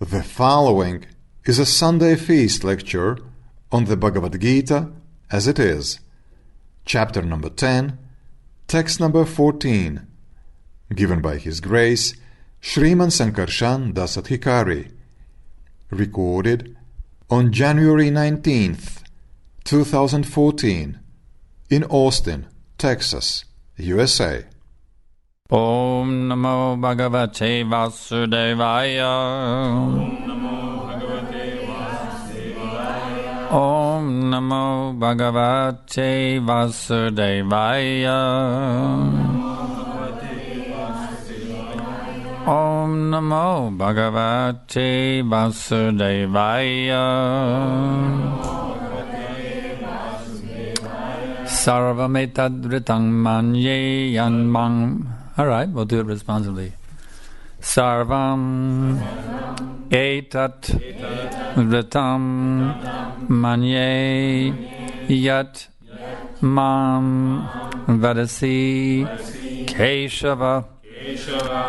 The following is a Sunday feast lecture on the Bhagavad Gita as it is, chapter number 10, text number 14, given by His Grace Sriman Sankarsana Prabhu, recorded on January 19th, 2014, in Austin, Texas, USA. Om Namo Bhagavate Vasudevaya. Om Namo Bhagavate Vasudevaya. Om Namo Bhagavate Vasudevaya. Sarvam etad ṛtaṁ manye yanmang. All right, we'll do it responsibly. Sarvam etad ṛtaṁ manye yat mam vadasi keśava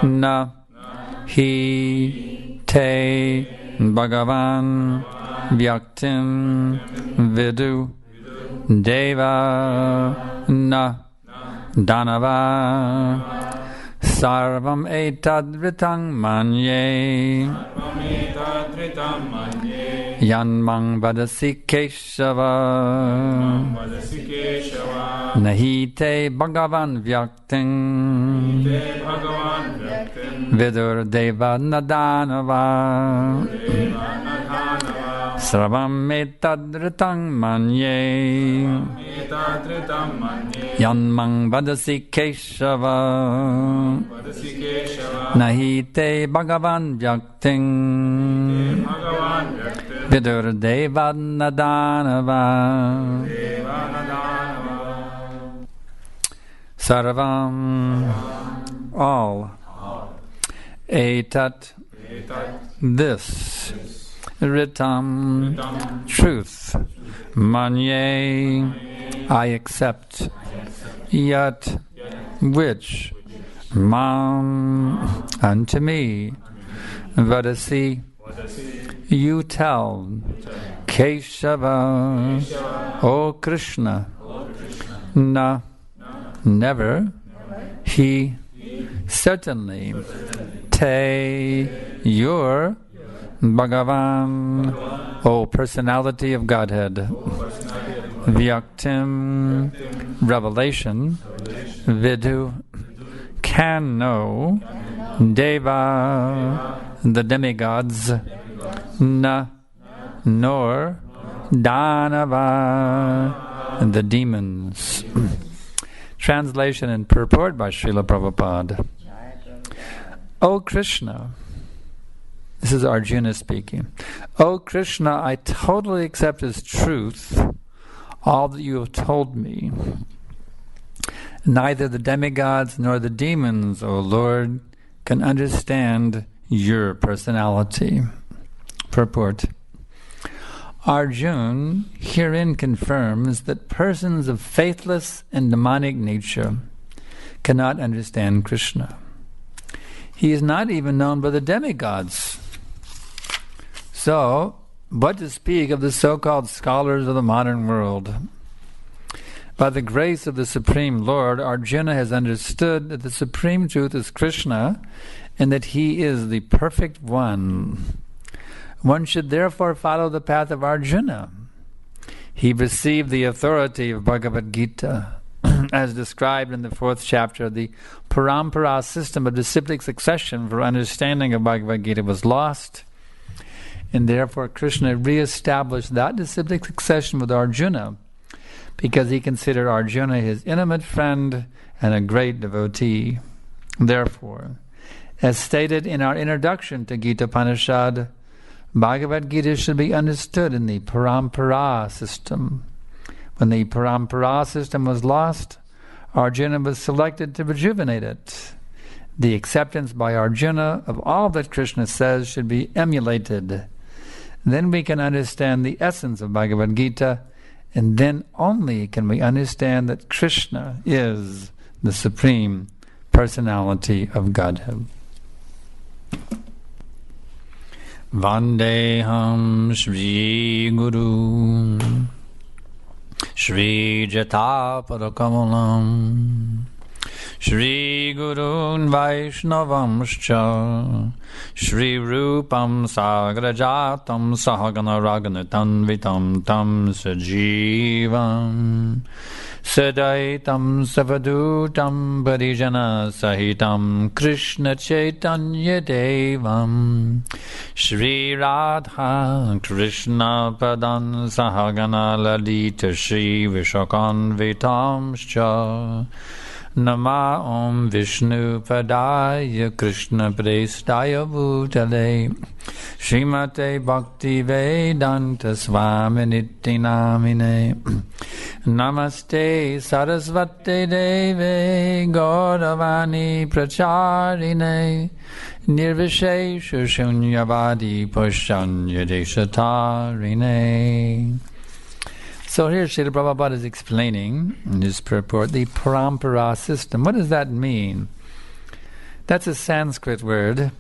na hi te bhagavan vyaktiṁ vidur devā na dānavāḥ sarvam etad ṛtaṁ manye yanmang vadasi keśava nahi te bhagavan vyaktiṁ vidur devā na dānavāḥ sarvam etad ṛtaṁ manye yanmang vadasi keśava nahi te bhagavan vyaktiṁ vidur devā na dānavāḥ sarvam all etad this ṛtaṁ truth manye I accept yat which mam unto me vadasi you tell keśava O Krishna na never he certainly te your bhagavan O personality of Godhead vyaktiṁ revelation vidur can know devā the demigods na nor dānavāḥ the demons. Translation and purport by Srila Prabhupada. O Krishna, this is Arjuna speaking. O Krishna, I totally accept as truth all that you have told me. Neither the demigods nor the demons, O Lord, can understand your personality. Purport. Arjuna herein confirms that persons of faithless and demonic nature cannot understand Krishna. He is not even known by the demigods. So, what to speak of the so-called scholars of the modern world? By the grace of the Supreme Lord, Arjuna has understood that the Supreme Truth is Krishna and that He is the Perfect One. One should therefore follow the path of Arjuna. He received the authority of Bhagavad Gita, as described in the 4th chapter. The parampara system of disciplic succession for understanding of Bhagavad Gita was lost, and therefore Krishna re-established that disciplic succession with Arjuna, because he considered Arjuna his intimate friend and a great devotee. Therefore, as stated in our introduction to Gita Upanishad, Bhagavad Gita should be understood in the parampara system. When the parampara system was lost, Arjuna was selected to rejuvenate it. The acceptance by Arjuna of all that Krishna says should be emulated. Then we can understand the essence of Bhagavad Gita, and then only can we understand that Krishna is the Supreme Personality of Godhead. Vandeham Shri Guru Shri Jatapadakamlam Shri Gurun Vaishnavamscha Shri Rupam Sagrajatam Sahagana Raganatanvitam Tam Sajivam Sadaitam Savadutam Parijana Sahitam Krishna Chaitanya Devam Shri Radha Krishna Padan Sahagana Lalita Shri Vishakan Vitamscha Nama Om Vishnu Padaya Krishna Prestaya Bhutale Srimate Bhakti Vedanta Swami Niti Namine Namaste Sarasvate Deve Gauravani Pracharine Nirvishesha Shunyavadi Pushanya Deshatarine. So here Srila Prabhupada is explaining in his purport the parampara system. What does that mean? That's a Sanskrit word.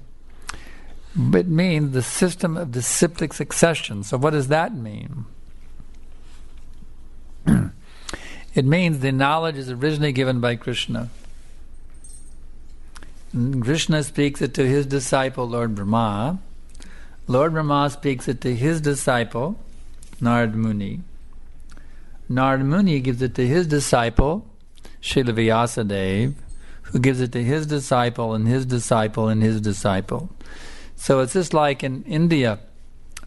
It means the system of disciplic succession. So what does that mean? It means the knowledge is originally given by Krishna. Krishna speaks it to his disciple, Lord Brahma. Lord Brahma speaks it to his disciple, Narad Muni. Narad Muni gives it to his disciple, Srila Vyasadeva, who gives it to his disciple and his disciple and his disciple. So it's just like in India,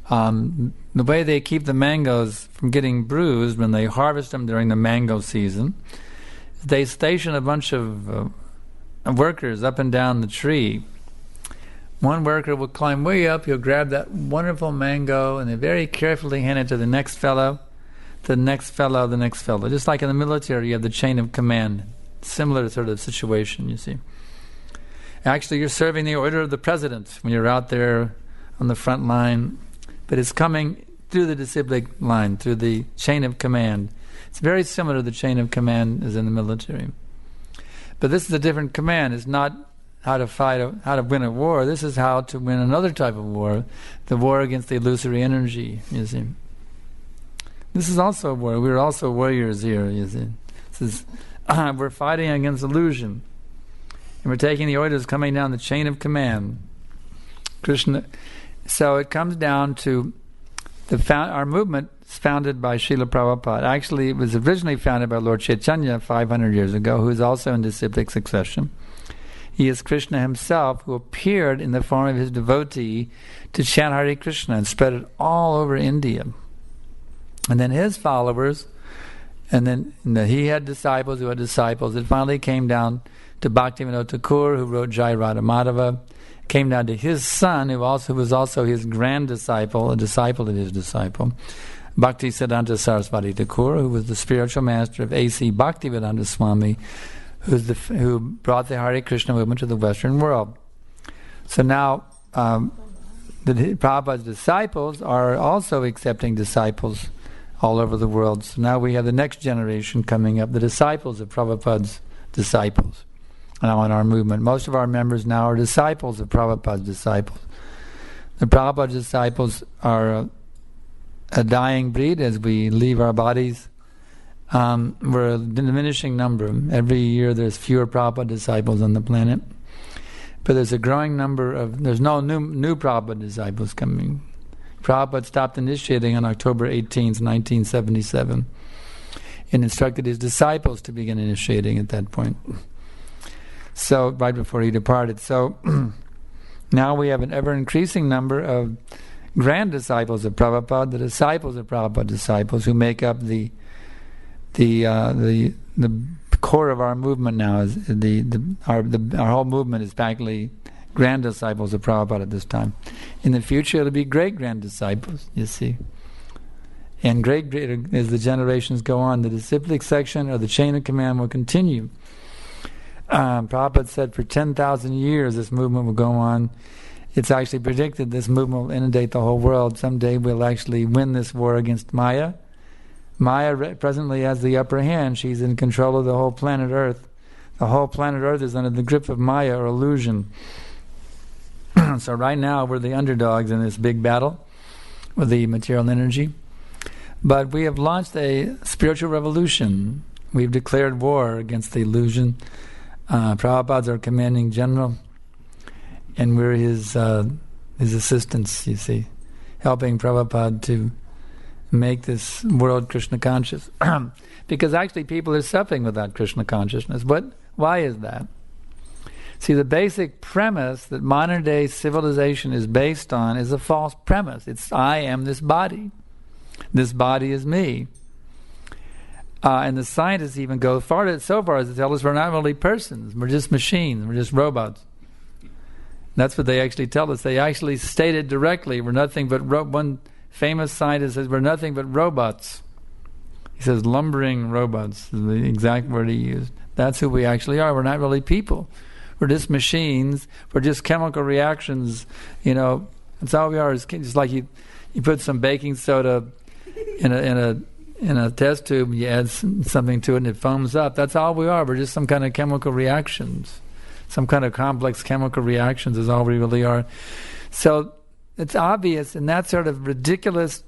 the way they keep the mangoes from getting bruised when they harvest them during the mango season, they station a bunch of workers up and down the tree. One worker will climb way up, he'll grab that wonderful mango, and they very carefully hand it to the next fellow, the next fellow, the next fellow. Just like in the military, you have the chain of command. Similar sort of situation, you see. Actually, you're serving the order of the president when you're out there on the front line, but it's coming through the disciplic line, through the chain of command. It's very similar to the chain of command as in the military. But this is a different command. It's not how to fight, how to win a war. This is how to win another type of war, the war against the illusory energy, you see. This is also a war. We're also warriors here, you see. This is, we're fighting against illusion. And we're taking the orders coming down the chain of command. Krishna. So it comes down to our movement is founded by Srila Prabhupada. Actually, it was originally founded by Lord Chaitanya 500 years ago, who is also in disciplic succession. He is Krishna himself, who appeared in the form of his devotee to chant Hare Krishna and spread it all over India. And then his followers, and then he had disciples who had disciples. It finally came down to Bhaktivinoda Thakur, who wrote Jai Radha Madhava. Came down to his son, who was also his grand disciple, a disciple of his disciple, Bhaktisiddhanta Saraswati Thakur, who was the spiritual master of A.C. Bhaktivedanta Swami, who brought the Hare Krishna movement to the Western world. So now, the Prabhupada's disciples are also accepting disciples all over the world. So now we have the next generation coming up, the disciples of Prabhupada's disciples. Now in our movement, most of our members now are disciples of Prabhupada's disciples. The Prabhupada disciples are a dying breed as we leave our bodies. We're a diminishing number. Every year there's fewer Prabhupada disciples on the planet. But there's a growing number there's no new Prabhupada disciples coming. Prabhupada stopped initiating on October 18th, 1977, and instructed his disciples to begin initiating at that point. So, right before he departed. So, now we have an ever-increasing number of grand disciples of Prabhupada, the disciples of Prabhupada disciples, who make up the core of our movement now. Is our whole movement is practically grand disciples of Prabhupada at this time. In the future, it'll be great-grand disciples, you see. And great, as the generations go on, the disciplic section or the chain of command will continue. Prabhupada said for 10,000 years this movement will go on. It's actually predicted this movement will inundate the whole world. Someday we'll actually win this war against Maya. Maya presently has the upper hand. She's in control of the whole planet Earth. The whole planet Earth is under the grip of Maya or illusion. So right now we're the underdogs in this big battle with the material energy. But we have launched a spiritual revolution. We've declared war against the illusion. Prabhupada's our commanding general, and we're his assistants, you see, helping Prabhupada to make this world Krishna conscious. Because actually people are suffering without Krishna consciousness. Why is that? See, the basic premise that modern day civilization is based on is a false premise. It's, I am this body. This body is me. And the scientists even go so far as to tell us we're not really persons. We're just machines. We're just robots. That's what they actually tell us. They actually state it directly. We're nothing but one famous scientist says we're nothing but robots. He says lumbering robots is the exact word he used. That's who we actually are. We're not really people. We're just machines. We're just chemical reactions. That's all we are. It's just like you put some baking soda in a test tube. You add something to it, and it foams up. That's all we are. We're just some kind of chemical reactions. Some kind of complex chemical reactions is all we really are. So it's obvious in that sort of ridiculous,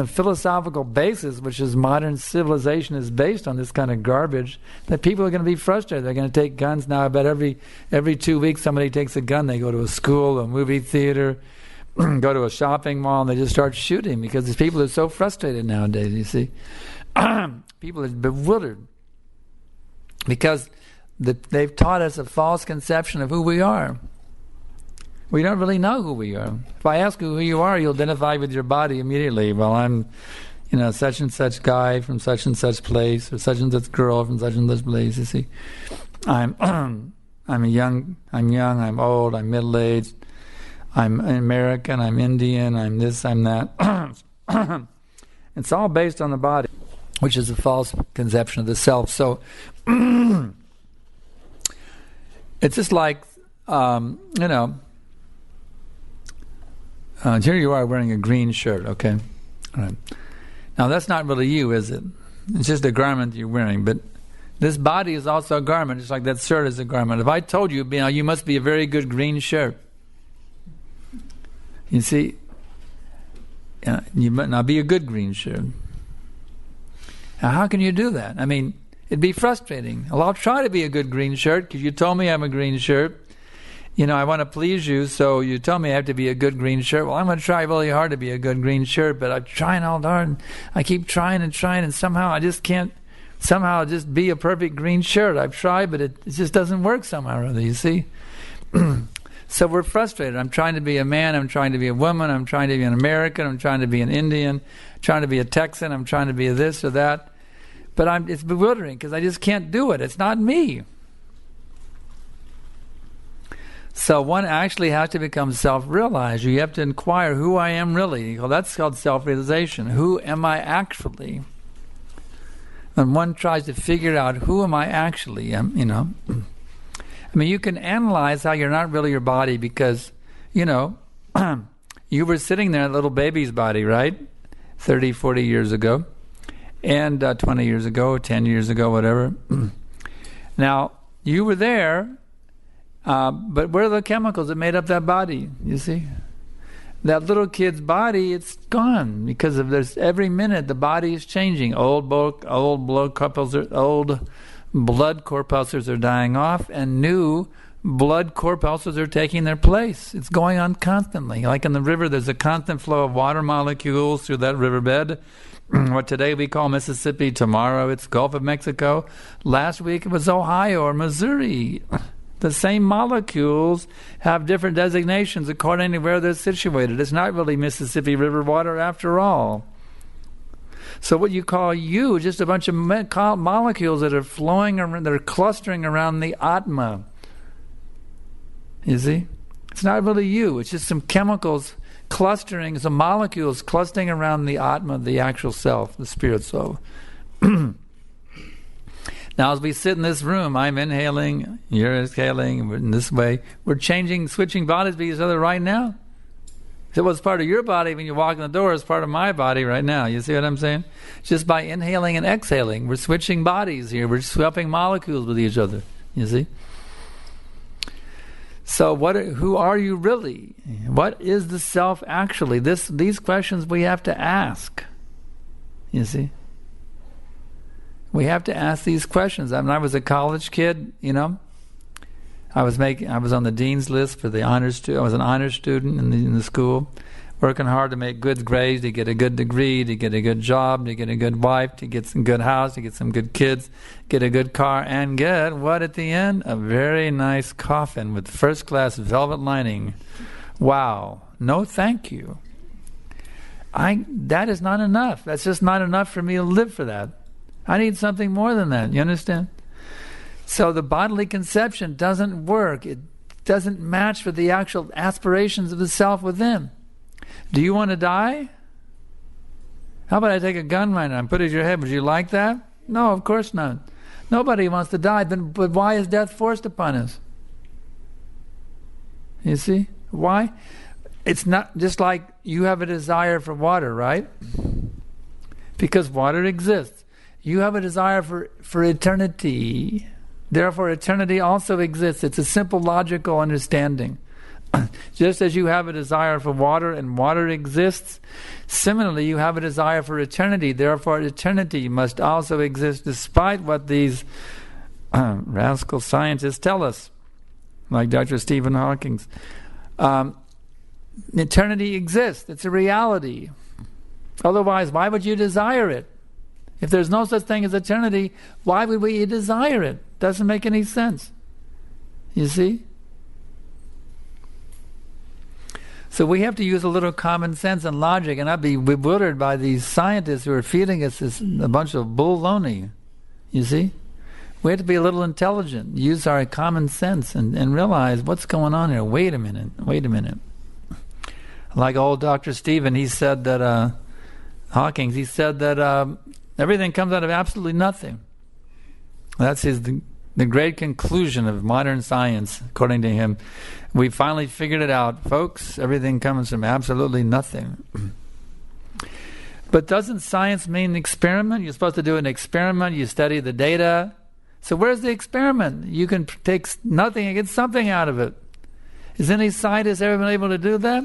philosophical basis, which is modern civilization is based on, this kind of garbage, that people are going to be frustrated. They're going to take guns now. I bet every 2 weeks somebody takes a gun. They go to a school, a movie theater, go to a shopping mall, and they just start shooting because these people are so frustrated nowadays, you see. People are bewildered because they've taught us a false conception of who we are. We don't really know who we are. If I ask you who you are, you'll identify with your body immediately. Well, I'm, such and such guy from such and such place, or such and such girl from such and such place. You see, I'm young, I'm old, I'm middle-aged, I'm American, I'm Indian, I'm this, I'm that. It's all based on the body, which is a false conception of the self. So it's just like, here you are wearing a green shirt, okay? All right. Now that's not really you, is it? It's just a garment you're wearing. But this body is also a garment, just like that shirt is a garment. If I told you, you must be a very good green shirt. You see, you might not be a good green shirt. Now how can you do that? It'd be frustrating. Well, I'll try to be a good green shirt because you told me I'm a green shirt. I want to please you, so you tell me I have to be a good green shirt. Well, I'm going to try really hard to be a good green shirt, but I'm trying all hard. I keep trying, and somehow I just can't just be a perfect green shirt. I've tried, but it just doesn't work somehow or other, you see? So we're frustrated. I'm trying to be a man, I'm trying to be a woman, I'm trying to be an American, I'm trying to be an Indian, I'm trying to be a Texan, I'm trying to be a this or that. But it's bewildering because I just can't do it. It's not me. So one actually has to become self-realized. You have to inquire who I am really. Well, that's called self-realization. Who am I actually? When one tries to figure out who am I actually, you can analyze how you're not really your body because, you were sitting there in a little baby's body, right? 30, 40 years ago, and 20 years ago, 10 years ago, whatever. Now, you were there. But where are the chemicals that made up that body? You see, that little kid's body, it's gone because of this. Every minute the body is changing. Old blood corpuscles are dying off, and new blood corpuscles are taking their place. It's going on constantly. Like in the river, there's a constant flow of water molecules through that riverbed. What today we call Mississippi, tomorrow it's Gulf of Mexico. Last week it was Ohio or Missouri. The same molecules have different designations according to where they're situated. It's not really Mississippi River water after all. So what you call you, just a bunch of molecules that are flowing around, that are clustering around the Atma. You see? It's not really you. It's just some chemicals clustering, some molecules clustering around the Atma, the actual self, the spirit soul. Now, as we sit in this room, I'm inhaling, you're exhaling, and we're in this way. We're switching bodies with each other right now. So what's part of your body when you walk in the door is part of my body right now. You see what I'm saying? Just by inhaling and exhaling, we're switching bodies here. We're swapping molecules with each other. You see? So who are you really? What is the self actually? These questions we have to ask. You see? We have to ask these questions. I mean, I was a college kid, I was on the dean's list for the honors. I was an honors student in the school, working hard to make good grades, to get a good degree, to get a good job, to get a good wife, to get some good house, to get some good kids, get a good car, and get what at the end? A very nice coffin with first-class velvet lining. Wow. No thank you. That is not enough. That's just not enough for me to live for that. I need something more than that. You understand? So the bodily conception doesn't work. It doesn't match with the actual aspirations of the self within. Do you want to die? How about I take a gun right now and put it in your head? Would you like that? No, of course not. Nobody wants to die, but why is death forced upon us? You see? Why? It's not just like you have a desire for water, right? Because water exists. You have a desire for eternity. Therefore, eternity also exists. It's a simple logical understanding. Just as you have a desire for water and water exists, similarly you have a desire for eternity. Therefore, eternity must also exist despite what these rascal scientists tell us, like Dr. Stephen Hawking. Eternity exists. It's a reality. Otherwise, why would you desire it? If there's no such thing as eternity, why would we desire it? Doesn't make any sense. You see? So we have to use a little common sense and logic and not be bewildered by these scientists who are feeding us a bunch of baloney. You see? We have to be a little intelligent, use our common sense and realize what's going on here. Wait a minute. Like old Dr. Stephen, he said that, Hawking, he said that everything comes out of absolutely nothing. That's the great conclusion of modern science, according to him. We finally figured it out. Folks, everything comes from absolutely nothing. But doesn't science mean experiment? You're supposed to do an experiment. You study the data. So where's the experiment? You can take nothing and get something out of it. Has any scientist ever been able to do that?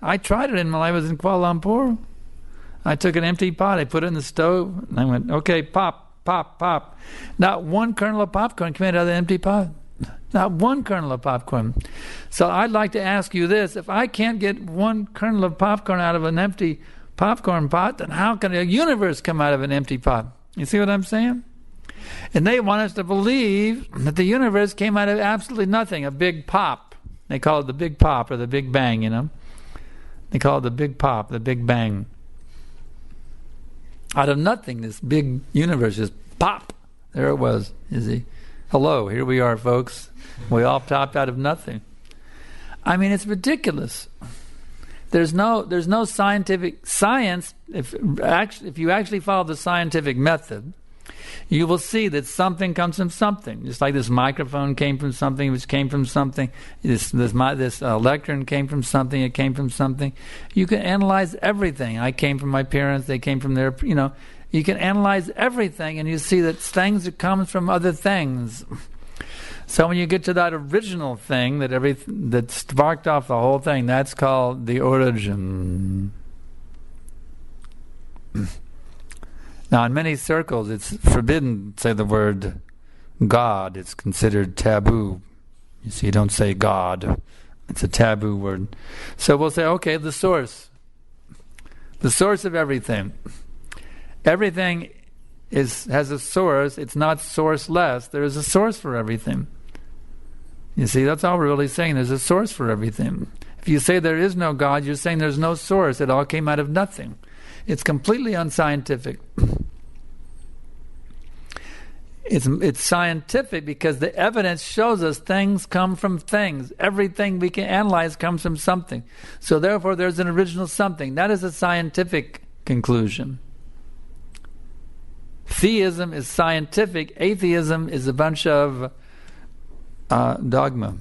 I tried it when I was in Kuala Lumpur. I took an empty pot, I put it in the stove, and I went, okay, pop, pop, pop. Not one kernel of popcorn came out of the empty pot. Not one kernel of popcorn. So I'd like to ask you this. If I can't get one kernel of popcorn out of an empty popcorn pot, then how can a universe come out of an empty pot? You see what I'm saying? And they want us to believe that the universe came out of absolutely nothing, a big pop. They call it the big pop or the big bang, They call it the big pop, the big bang. Out of nothing, this big universe just pop. There it was, you see. Hello, here we are, folks. We all popped out of nothing. I mean, it's ridiculous. There's no scientific science. If you actually follow the scientific method, you will see that something comes from something. Just like this microphone came from something, which came from something. This lectern came from something. It came from something. You can analyze everything. I came from my parents. They came from their. You can analyze everything, and you see that things come from other things. So when you get to that original thing that sparked off the whole thing, that's called the origin. Now, in many circles, it's forbidden to say the word God. It's considered taboo. You see, you don't say God. It's a taboo word. So we'll say, okay, the source. The source of everything. Everything has a source. It's not sourceless. There is a source for everything. You see, that's all we're really saying. There's a source for everything. If you say there is no God, you're saying there's no source. It all came out of nothing. It's completely unscientific. It's scientific because the evidence shows us things come from things. Everything we can analyze comes from something. So therefore there's an original something. That is a scientific conclusion. Theism is scientific. Atheism is a bunch of dogma.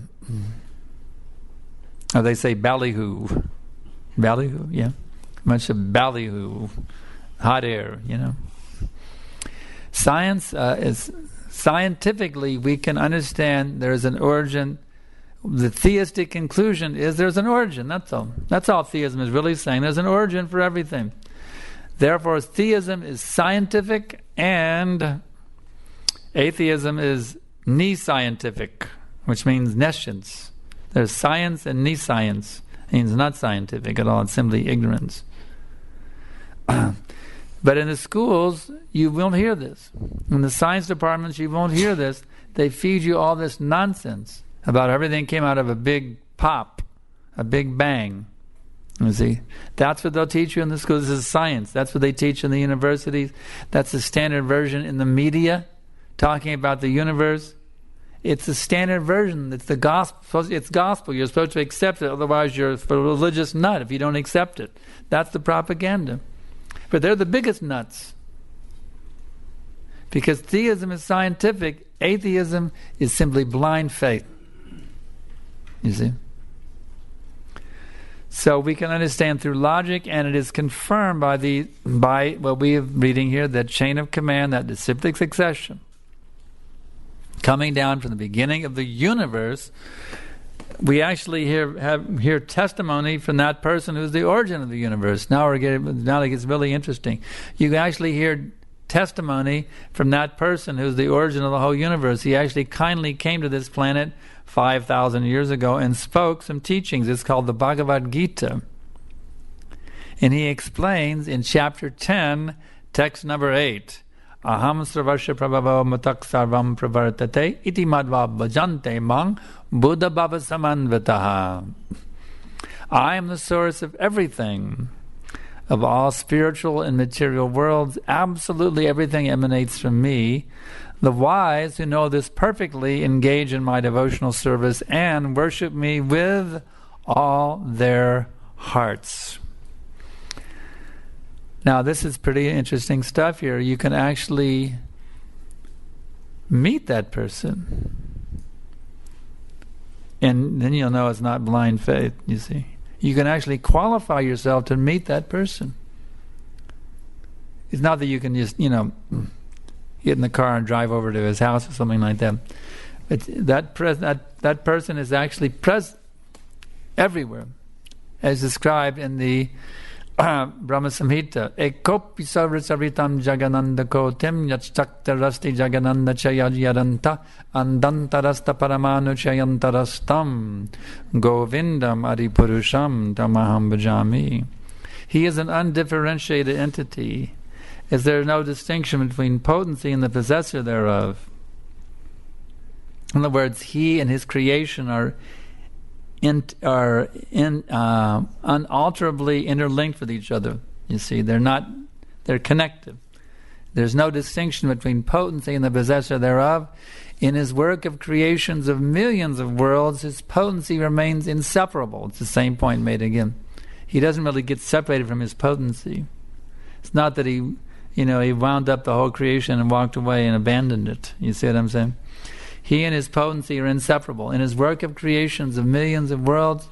Or they say ballyhoo. Ballyhoo, yeah. A bunch of ballyhoo. Hot air, Science is scientifically we can understand there is an origin. The theistic conclusion is there's an origin, that's all. That's all theism is really saying. There's an origin for everything. Therefore, theism is scientific and atheism is nescientific, which means nescience. There's science and nescience. It means not scientific at all, it's simply ignorance. But in the schools, you won't hear this. In the science departments, you won't hear this. They feed you all this nonsense about everything came out of a big pop, a big bang. You see, that's what they'll teach you in the schools. This is science. That's what they teach in the universities. That's the standard version in the media, talking about the universe. It's the standard version. It's the gospel. It's gospel. You're supposed to accept it. Otherwise, you're a religious nut if you don't accept it. That's the propaganda. But they're the biggest nuts. Because theism is scientific, atheism is simply blind faith. You see? So we can understand through logic, and it is confirmed by what we are reading here, that chain of command, that disciplic succession, coming down from the beginning of the universe. We actually hear testimony from that person who's the origin of the universe. Now it gets really interesting. You can actually hear testimony from that person who's the origin of the whole universe. He actually kindly came to this planet 5,000 years ago and spoke some teachings. It's called the Bhagavad Gita. And he explains in chapter 10, text number 8, Aham sarvasya prabhavo matak sarvam pravartate iti madva bhajante mang buddha bhava samanvitaha. I am the source of everything, of all spiritual and material worlds. Absolutely everything emanates from me. The wise who know this perfectly engage in my devotional service and worship me with all their hearts. Now, this is pretty interesting stuff here. You can actually meet that person. And then you'll know it's not blind faith, you see. You can actually qualify yourself to meet that person. It's not that you can just, get in the car and drive over to his house or something like that. But that person is actually present everywhere, as described in the Brahma Samhita. Ekopi ṛtaṁ jagananda tim yachtaktarasti jagananda chayajyaranta andantarasta paramanu chayantarastam govindam adipurusham tamaham bhajami. He is an undifferentiated entity, as there is no distinction between potency and the possessor thereof. In other words, he and his creation are unalterably interlinked with each other. You see, they're connected. There's no distinction between potency and the possessor thereof. In his work of creations of millions of worlds, his potency remains inseparable. It's the same point made again. He doesn't really get separated from his potency. It's not that he wound up the whole creation and walked away and abandoned it. You see what I'm saying? He and his potency are inseparable. In his work of creations of millions of worlds,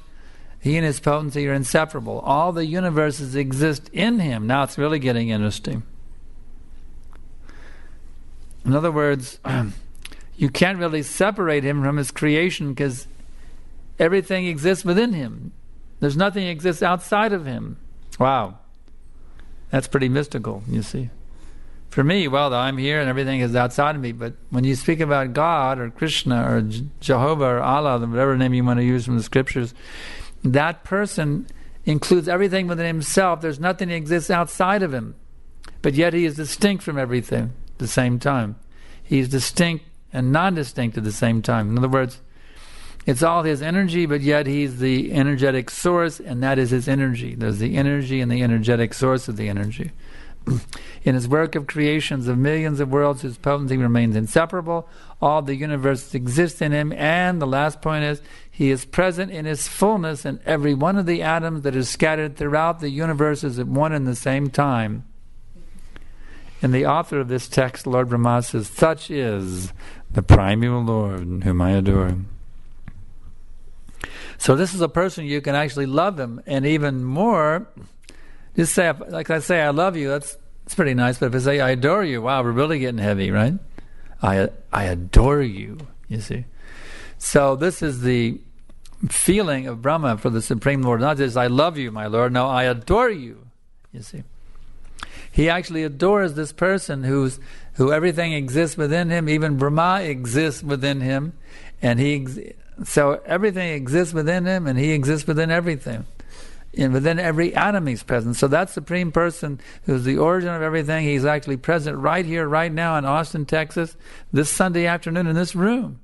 he and his potency are inseparable. All the universes exist in him. Now it's really getting interesting. In other words, you can't really separate him from his creation because everything exists within him. There's nothing that exists outside of him. Wow. That's pretty mystical, you see. For me, I'm here and everything is outside of me, but when you speak about God or Krishna or Jehovah or Allah, whatever name you want to use from the scriptures, that person includes everything within himself. There's nothing that exists outside of him, but yet he is distinct from everything at the same time. He's distinct and non-distinct at the same time. In other words, it's all his energy, but yet he's the energetic source, and that is his energy. There's the energy and the energetic source of the energy. In his work of creations of millions of worlds, his potency remains inseparable. All the universe exists in him, and the last point is, he is present in his fullness in every one of the atoms that is scattered throughout the universes at one and the same time. And the author of this text, Lord Brahma, says, such is the primeval Lord whom I adore. So this is a person you can actually love him, and even more, just say, like I say, I love you, that's pretty nice, but if I say, I adore you, wow, we're really getting heavy, right? I adore you, you see. So this is the feeling of Brahma for the Supreme Lord. Not just, I love you, my Lord. No, I adore you. You see. He actually adores this person who everything exists within him. Even Brahma exists within him. So everything exists within him, and he exists within everything. And within every atom he's present. So that Supreme Person who's the origin of everything, he's actually present right here, right now in Austin, Texas, this Sunday afternoon in this room.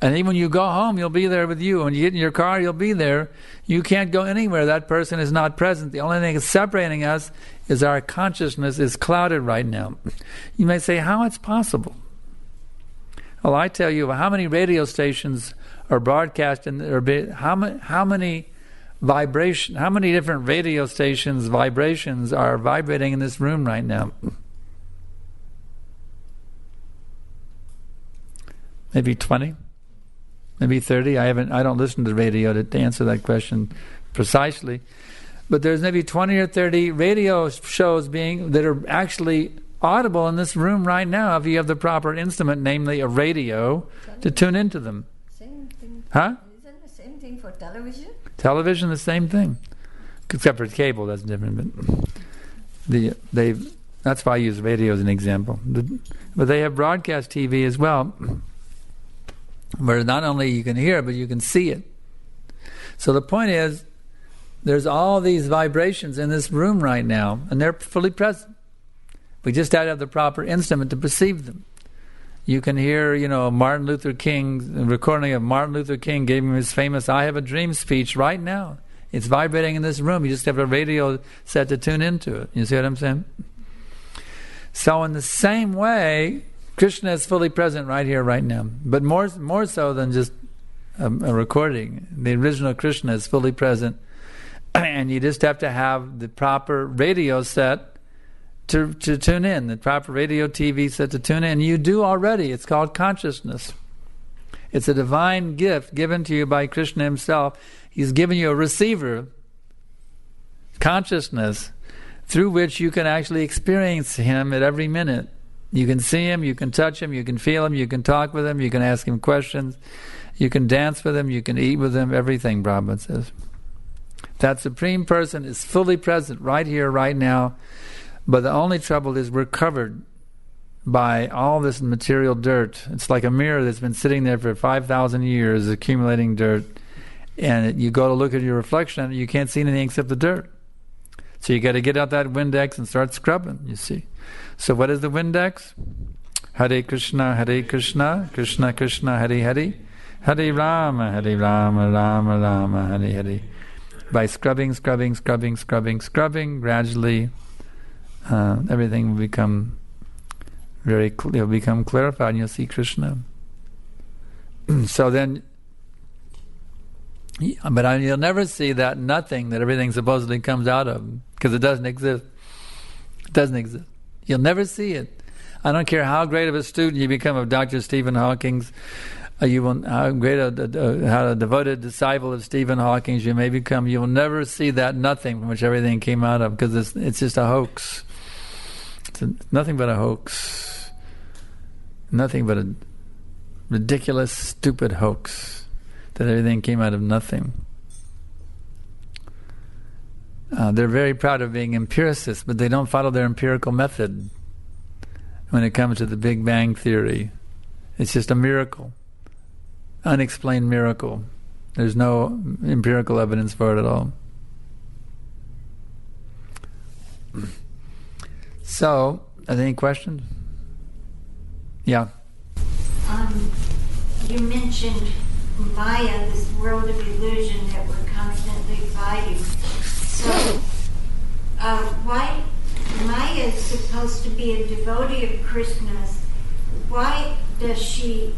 And even when you go home, he'll be there with you. When you get in your car, he'll be there. You can't go anywhere. That person is not present. The only thing that's separating us is our consciousness is clouded right now. You may say, how it's possible? Well, I tell you, how many radio stations are broadcasting, how many different radio stations, vibrations are vibrating in this room right now? Maybe 20? Maybe 30. I don't listen to the radio to answer that question precisely. But there's maybe 20 or 30 radio shows that are actually audible in this room right now if you have the proper instrument, namely a radio, to tune into them. Same thing. Huh? Isn't the same thing for television? Television, the same thing. Except for cable, that's different. But that's why I use radio as an example. But they have broadcast TV as well, where not only you can hear it, but you can see it. So the point is, there's all these vibrations in this room right now, and they're fully present. We just have to have the proper instrument to perceive them. You can hear, Martin Luther King, a recording of Martin Luther King gave him his famous I Have a Dream speech right now. It's vibrating in this room. You just have a radio set to tune into it. You see what I'm saying? So in the same way, Krishna is fully present right here, right now. But more so than just a recording. The original Krishna is fully present. And you just have to have the proper radio set to tune in, the proper radio TV set to tune in. You do already. It's called consciousness. It's a divine gift given to you by Krishna himself. He's given you a receiver, consciousness, through which you can actually experience him at every minute. You can see him, you can touch him, you can feel him, you can talk with him, you can ask him questions, you can dance with him, you can eat with him, everything, Prabhupada says. That Supreme Person is fully present right here, right now. But the only trouble is we're covered by all this material dirt. It's like a mirror that's been sitting there for 5,000 years accumulating dirt. And you go to look at your reflection and you can't see anything except the dirt. So you got to get out that Windex and start scrubbing, you see. So what is the Windex? Hare Krishna, Krishna Krishna, Hare Hare. Hare Rama, Rama Rama, Hare Hare. By scrubbing, gradually everything will become it'll become clarified and you'll see Krishna. So then, but you'll never see that nothing that everything supposedly comes out of, because it doesn't exist. It doesn't exist. You'll never see it. I don't care how great of a student you become of Dr. Stephen Hawking's, how a devoted disciple of Stephen Hawking you may become, you will never see that nothing from which everything came out of, because it's just a hoax. It's nothing but a hoax. Nothing but a ridiculous, stupid hoax that everything came out of nothing. They're very proud of being empiricists, but they don't follow their empirical method when it comes to the Big Bang Theory. It's just a miracle. Unexplained miracle. There's no empirical evidence for it at all. So, are there any questions? Yeah. You mentioned Maya, this world of illusion that we're constantly fighting. So, why Maya is supposed to be a devotee of Krishna's? Why does she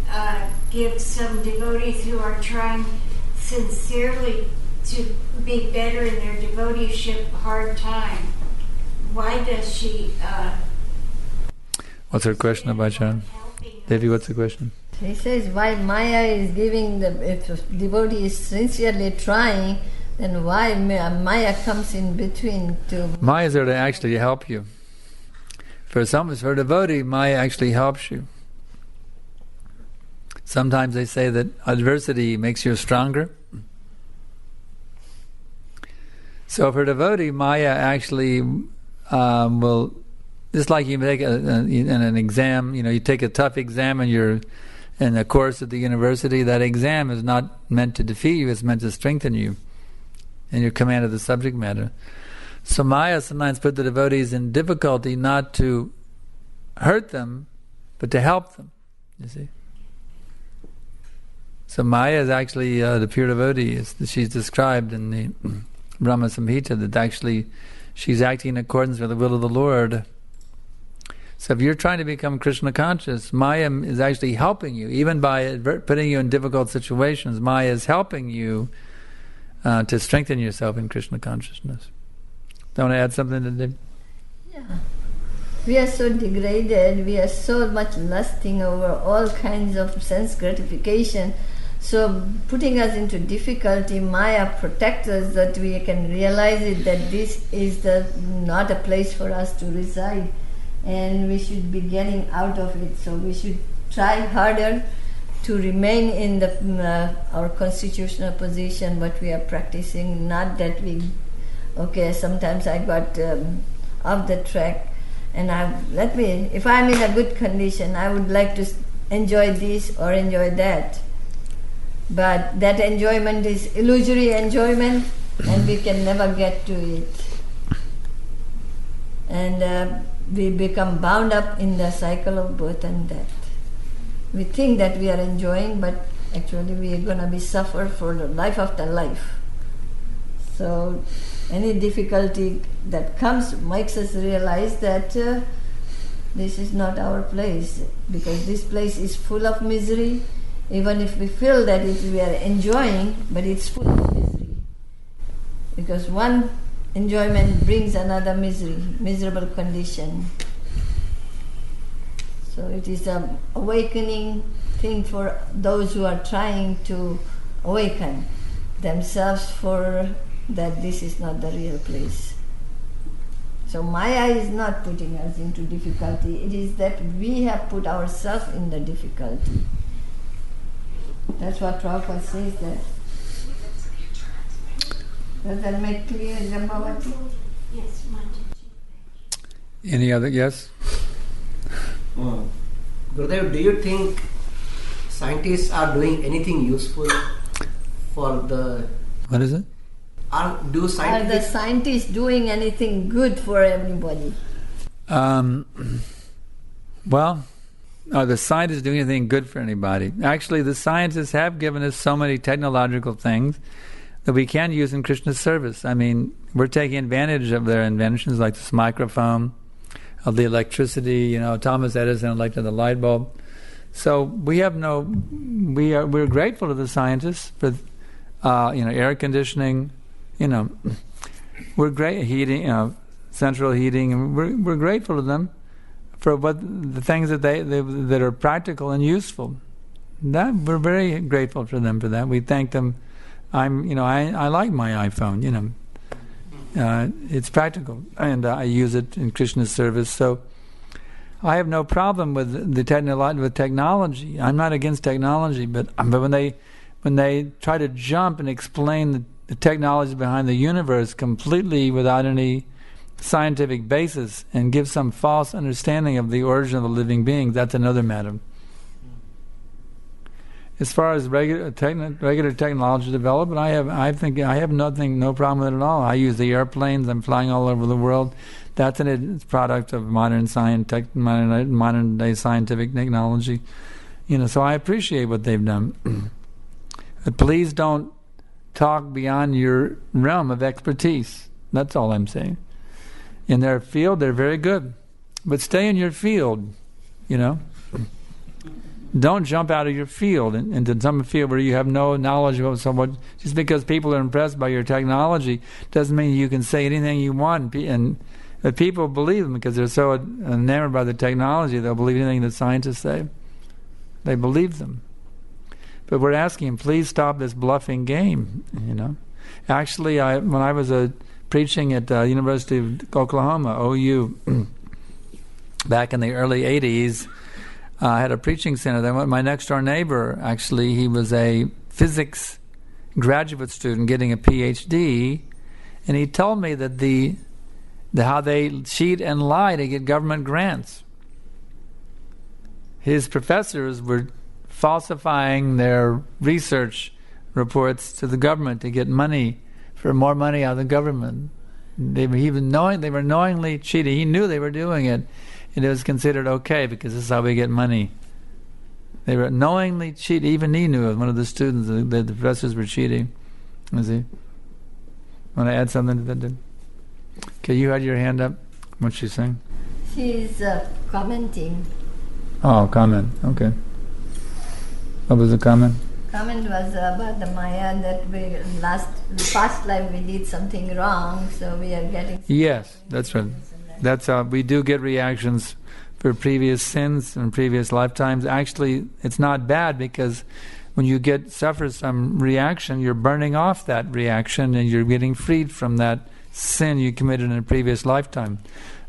give some devotees who are trying sincerely to be better in their devoteeship a hard time? Why does she... What's her question about, John? Devi, what's the question? He says, why Maya is giving if a devotee is sincerely trying, then why Maya comes in between to... Maya is there to actually help you. For a devotee, Maya actually helps you. Sometimes they say that adversity makes you stronger. So for a devotee, Maya actually will, just like you take in an exam, you take a tough exam and you're in a course at the university, that exam is not meant to defeat you, it's meant to strengthen you in your command of the subject matter. So Maya sometimes put the devotees in difficulty not to hurt them, but to help them, you see. So Maya is actually the pure devotee. She's described in the Brahma Samhita that actually she's acting in accordance with the will of the Lord. So if you're trying to become Krishna conscious, Maya is actually helping you. Even by putting you in difficult situations, Maya is helping you to strengthen yourself in Krishna consciousness. Want to add something to Dev? Yeah. We are so degraded, we are so much lusting over all kinds of sense gratification. So putting us into difficulty, Maya protects us that we can realize it, that this is not a place for us to reside, and we should be getting out of it. So we should try harder to remain in our constitutional position, what we are practicing, not that sometimes I got off the track, and if I'm in a good condition, I would like to enjoy this or enjoy that. But that enjoyment is illusory enjoyment, and we can never get to it. And we become bound up in the cycle of birth and death. We think that we are enjoying, but actually we are going to be suffer for the life after life. So any difficulty that comes makes us realize that this is not our place, because this place is full of misery. Even if we feel that we are enjoying, but it's full of misery. Because one enjoyment brings another miserable condition. So it is an awakening thing for those who are trying to awaken themselves for that this is not the real place. So Maya is not putting us into difficulty. It is that we have put ourselves in the difficulty. That's what Prabhupada says there. Does that make clear, Jambavati? Yes, Any other? Yes? Gurudev, do you think scientists are doing anything useful for the... What is it? Are the scientists doing anything good for everybody? Well... Are the scientists doing anything good for anybody? Actually, the scientists have given us so many technological things that we can use in Krishna's service. I mean, we're taking advantage of their inventions, like this microphone, of the electricity. Thomas Edison invented the light bulb. So we're grateful to the scientists for, air conditioning. We're great heating, central heating, and we're grateful to them for the things that that are practical and useful. That we're very grateful for them for that. We thank them. I like my iPhone. It's practical, and I use it in Krishna's service. So I have no problem with technology. I'm not against technology, but when they try to jump and explain the technology behind the universe completely without any scientific basis and give some false understanding of the origin of the living beings, that's another matter. As far as regular technology development, I think I have no problem with it at all. I use the airplanes. I'm flying all over the world. That's a product of modern day scientific technology. So I appreciate what they've done. But please don't talk beyond your realm of expertise. That's all I'm saying. In their field, they're very good. But stay in your field, Don't jump out of your field into some field where you have no knowledge of someone. Just because people are impressed by your technology doesn't mean you can say anything you want. And if people believe them because they're so enamored by the technology, they'll believe anything the scientists say. They believe them. But we're asking them, please stop this bluffing game, Actually, when I was preaching at University of Oklahoma, OU, back in the early 80s, I had a preaching center. Then my next door neighbor, actually, he was a physics graduate student getting a PhD, and he told me that how they cheat and lie to get government grants. His professors were falsifying their research reports to the government to get money, for more money out of the government. They were knowingly cheating. He knew they were doing it, and it was considered okay because this is how we get money. They were knowingly cheating. Even he knew it. One of the students, the professors were cheating. Was he? Want to add something to that? Okay, you had your hand up. What's she saying? She's commenting. Oh, comment. Okay. What was the comment? Comment was about the Maya, that past life we did something wrong, so we are getting... Yes, that's right. That's we do get reactions for previous sins and previous lifetimes. Actually, it's not bad, because when you suffer some reaction, you're burning off that reaction and you're getting freed from that sin you committed in a previous lifetime.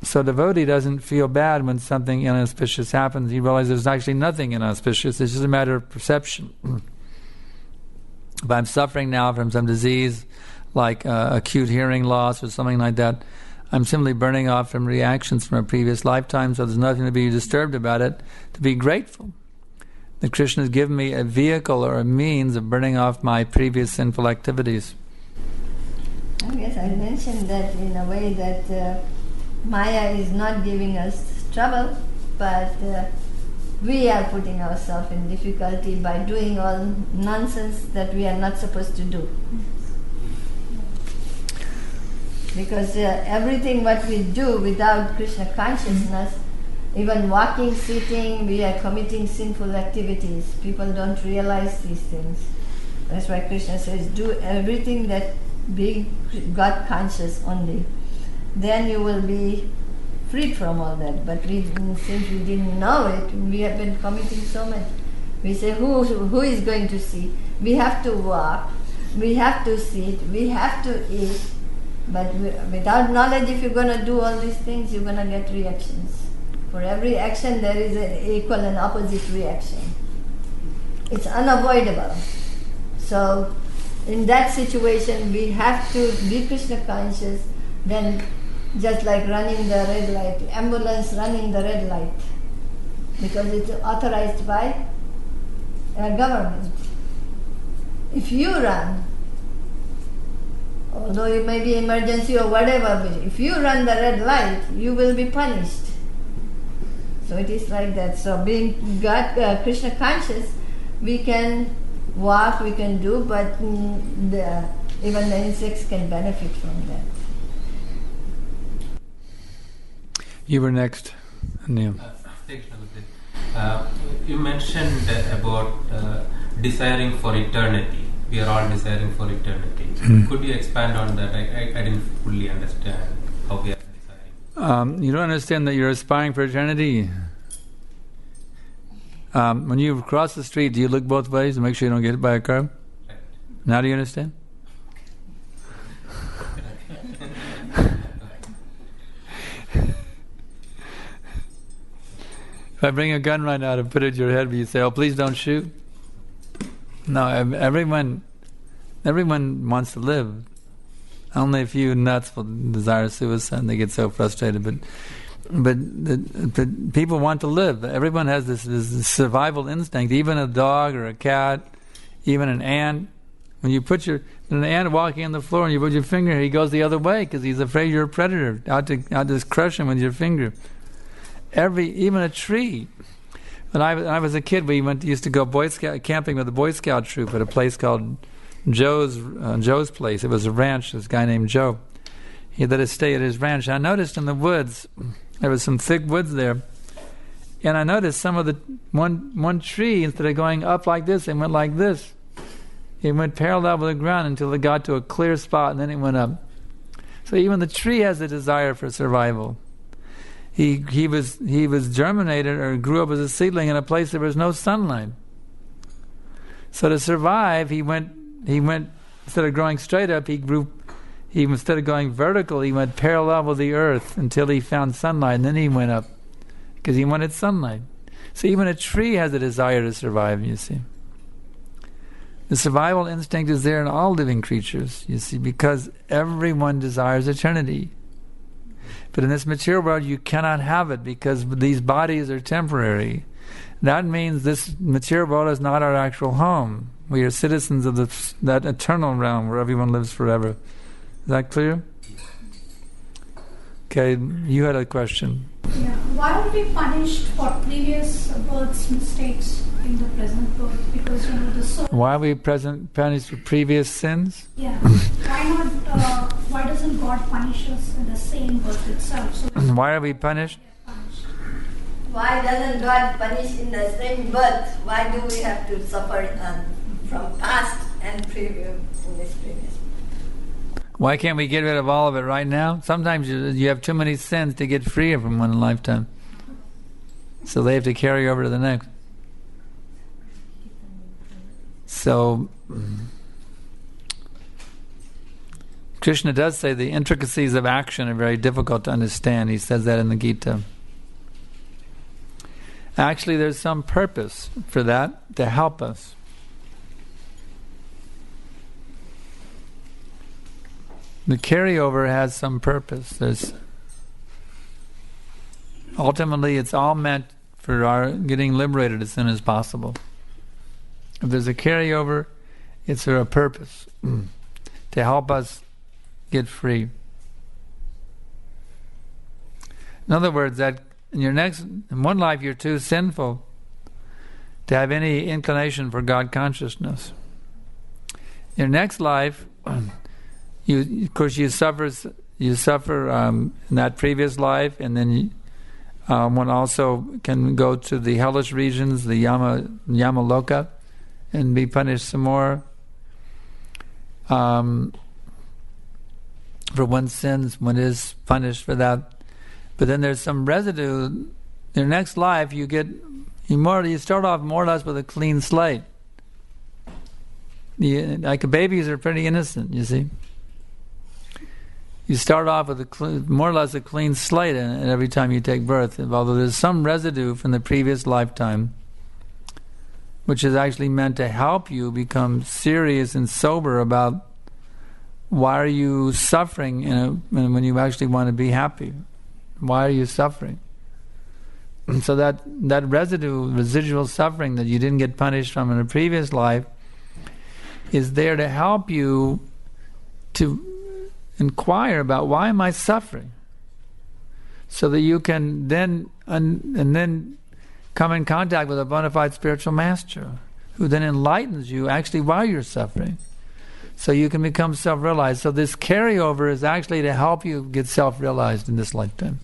So devotee doesn't feel bad when something inauspicious happens. He realizes there's actually nothing inauspicious. It's just a matter of perception. If I'm suffering now from some disease like acute hearing loss or something like that, I'm simply burning off from reactions from a previous lifetime, so there's nothing to be disturbed about it, to be grateful that Krishna has given me a vehicle or a means of burning off my previous sinful activities. I guess I mentioned that in a way that Maya is not giving us trouble, but we are putting ourselves in difficulty by doing all nonsense that we are not supposed to do. Because everything what we do without Krishna consciousness, even walking, sitting, we are committing sinful activities. People don't realize these things. That's why Krishna says, do everything that be God conscious only. Then you will be freed from all that. But since we didn't know it, we have been committing so much. We say, who is going to see? We have to walk, we have to sit, we have to eat. But without knowledge, if you're going to do all these things, you're going to get reactions. For every action, there is an equal and opposite reaction. It's unavoidable. So, in that situation, we have to be Krishna conscious. Then, just like running the red light, ambulance running the red light, because it's authorized by a government. If you run, although it may be emergency or whatever, but if you run the red light, you will be punished. So it is like that. So being God, Krishna conscious, we can walk, we can do, but even the insects can benefit from that. You were next, Neil. You mentioned about desiring for eternity. We are all desiring for eternity. Could you expand on that? I didn't fully understand how we are desiring. You don't understand that you're aspiring for eternity? When you cross the street, do you look both ways to make sure you don't get hit by a car? Right. Now do you understand? If I bring a gun right now to put it at your head, will you say, "Oh, please don't shoot"? No, everyone wants to live. Only a few nuts will desire suicide. They get so frustrated. But people want to live. Everyone has this survival instinct. Even a dog or a cat, even an ant. When you put an ant walking on the floor and you put your finger, he goes the other way because he's afraid you're a predator, out to crush him with your finger. Even a tree. When I was a kid, we used to go Boy Scout camping with the Boy Scout troop at a place called Joe's place. It was a ranch. This guy named Joe. He let us stay at his ranch. I noticed in the woods there was some thick woods there, and I noticed some of the one tree, instead of going up like this, it went like this. It went parallel with the ground until it got to a clear spot, and then it went up. So even the tree has a desire for survival. He was germinated or grew up as a seedling in a place there was no sunlight. So to survive, he went instead of growing straight up, instead of going vertical, he went parallel with the earth until he found sunlight, and then he went up because he wanted sunlight. So even a tree has a desire to survive, you see. The survival instinct is there in all living creatures, you see, because everyone desires eternity. But in this material world, you cannot have it because these bodies are temporary. That means this material world is not our actual home. We are citizens of that eternal realm where everyone lives forever. Is that clear? Okay, you had a question. Yeah. Why are we punished for previous births' mistakes in the present birth? Because the soul. Why are we punished for previous sins? Yeah. Why not? Why doesn't God punish us in the same birth itself? So why are we punished? Why doesn't God punish in the same birth? Why do we have to suffer from past and previous in this previous? Why can't we get rid of all of it right now? Sometimes you have too many sins to get free from one lifetime. So they have to carry over to the next. So Krishna does say the intricacies of action are very difficult to understand. He says that in the Gita. Actually, there's some purpose for that to help us. The carryover has some purpose. Ultimately, it's all meant for our getting liberated as soon as possible. If there's a carryover, it's for a purpose to help us get free. In other words, that in one life you're too sinful to have any inclination for God consciousness. In your next life, of course, you suffer in that previous life, and then one also can go to the hellish regions, the Yamaloka, and be punished some more for one's sins. One is punished for that, but then there's some residue. In your next life, you start off more or less with a clean slate. Like babies are pretty innocent, you see. You start off with more or less a clean slate and every time you take birth, although there's some residue from the previous lifetime, which is actually meant to help you become serious and sober about why are you suffering when you actually want to be happy. Why are you suffering? So that residual suffering that you didn't get punished from in a previous life is there to help you to inquire about why am I suffering, so that you can then come in contact with a bona fide spiritual master who then enlightens you actually why you're suffering, so you can become self-realized. So this carryover is actually to help you get self-realized in this lifetime.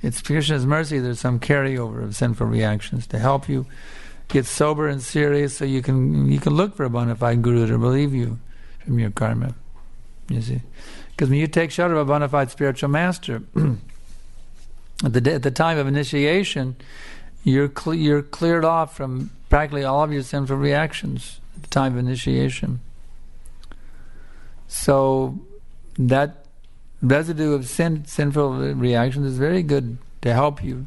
It's Krishna's mercy there's some carryover of sinful reactions to help you get sober and serious, so you can look for a bona fide guru to relieve you from your karma. You see, because when you take shelter of a bona fide spiritual master, at the time of initiation, you're cleared off from practically all of your sinful reactions at the time of initiation. So that residue of sinful reactions is very good to help you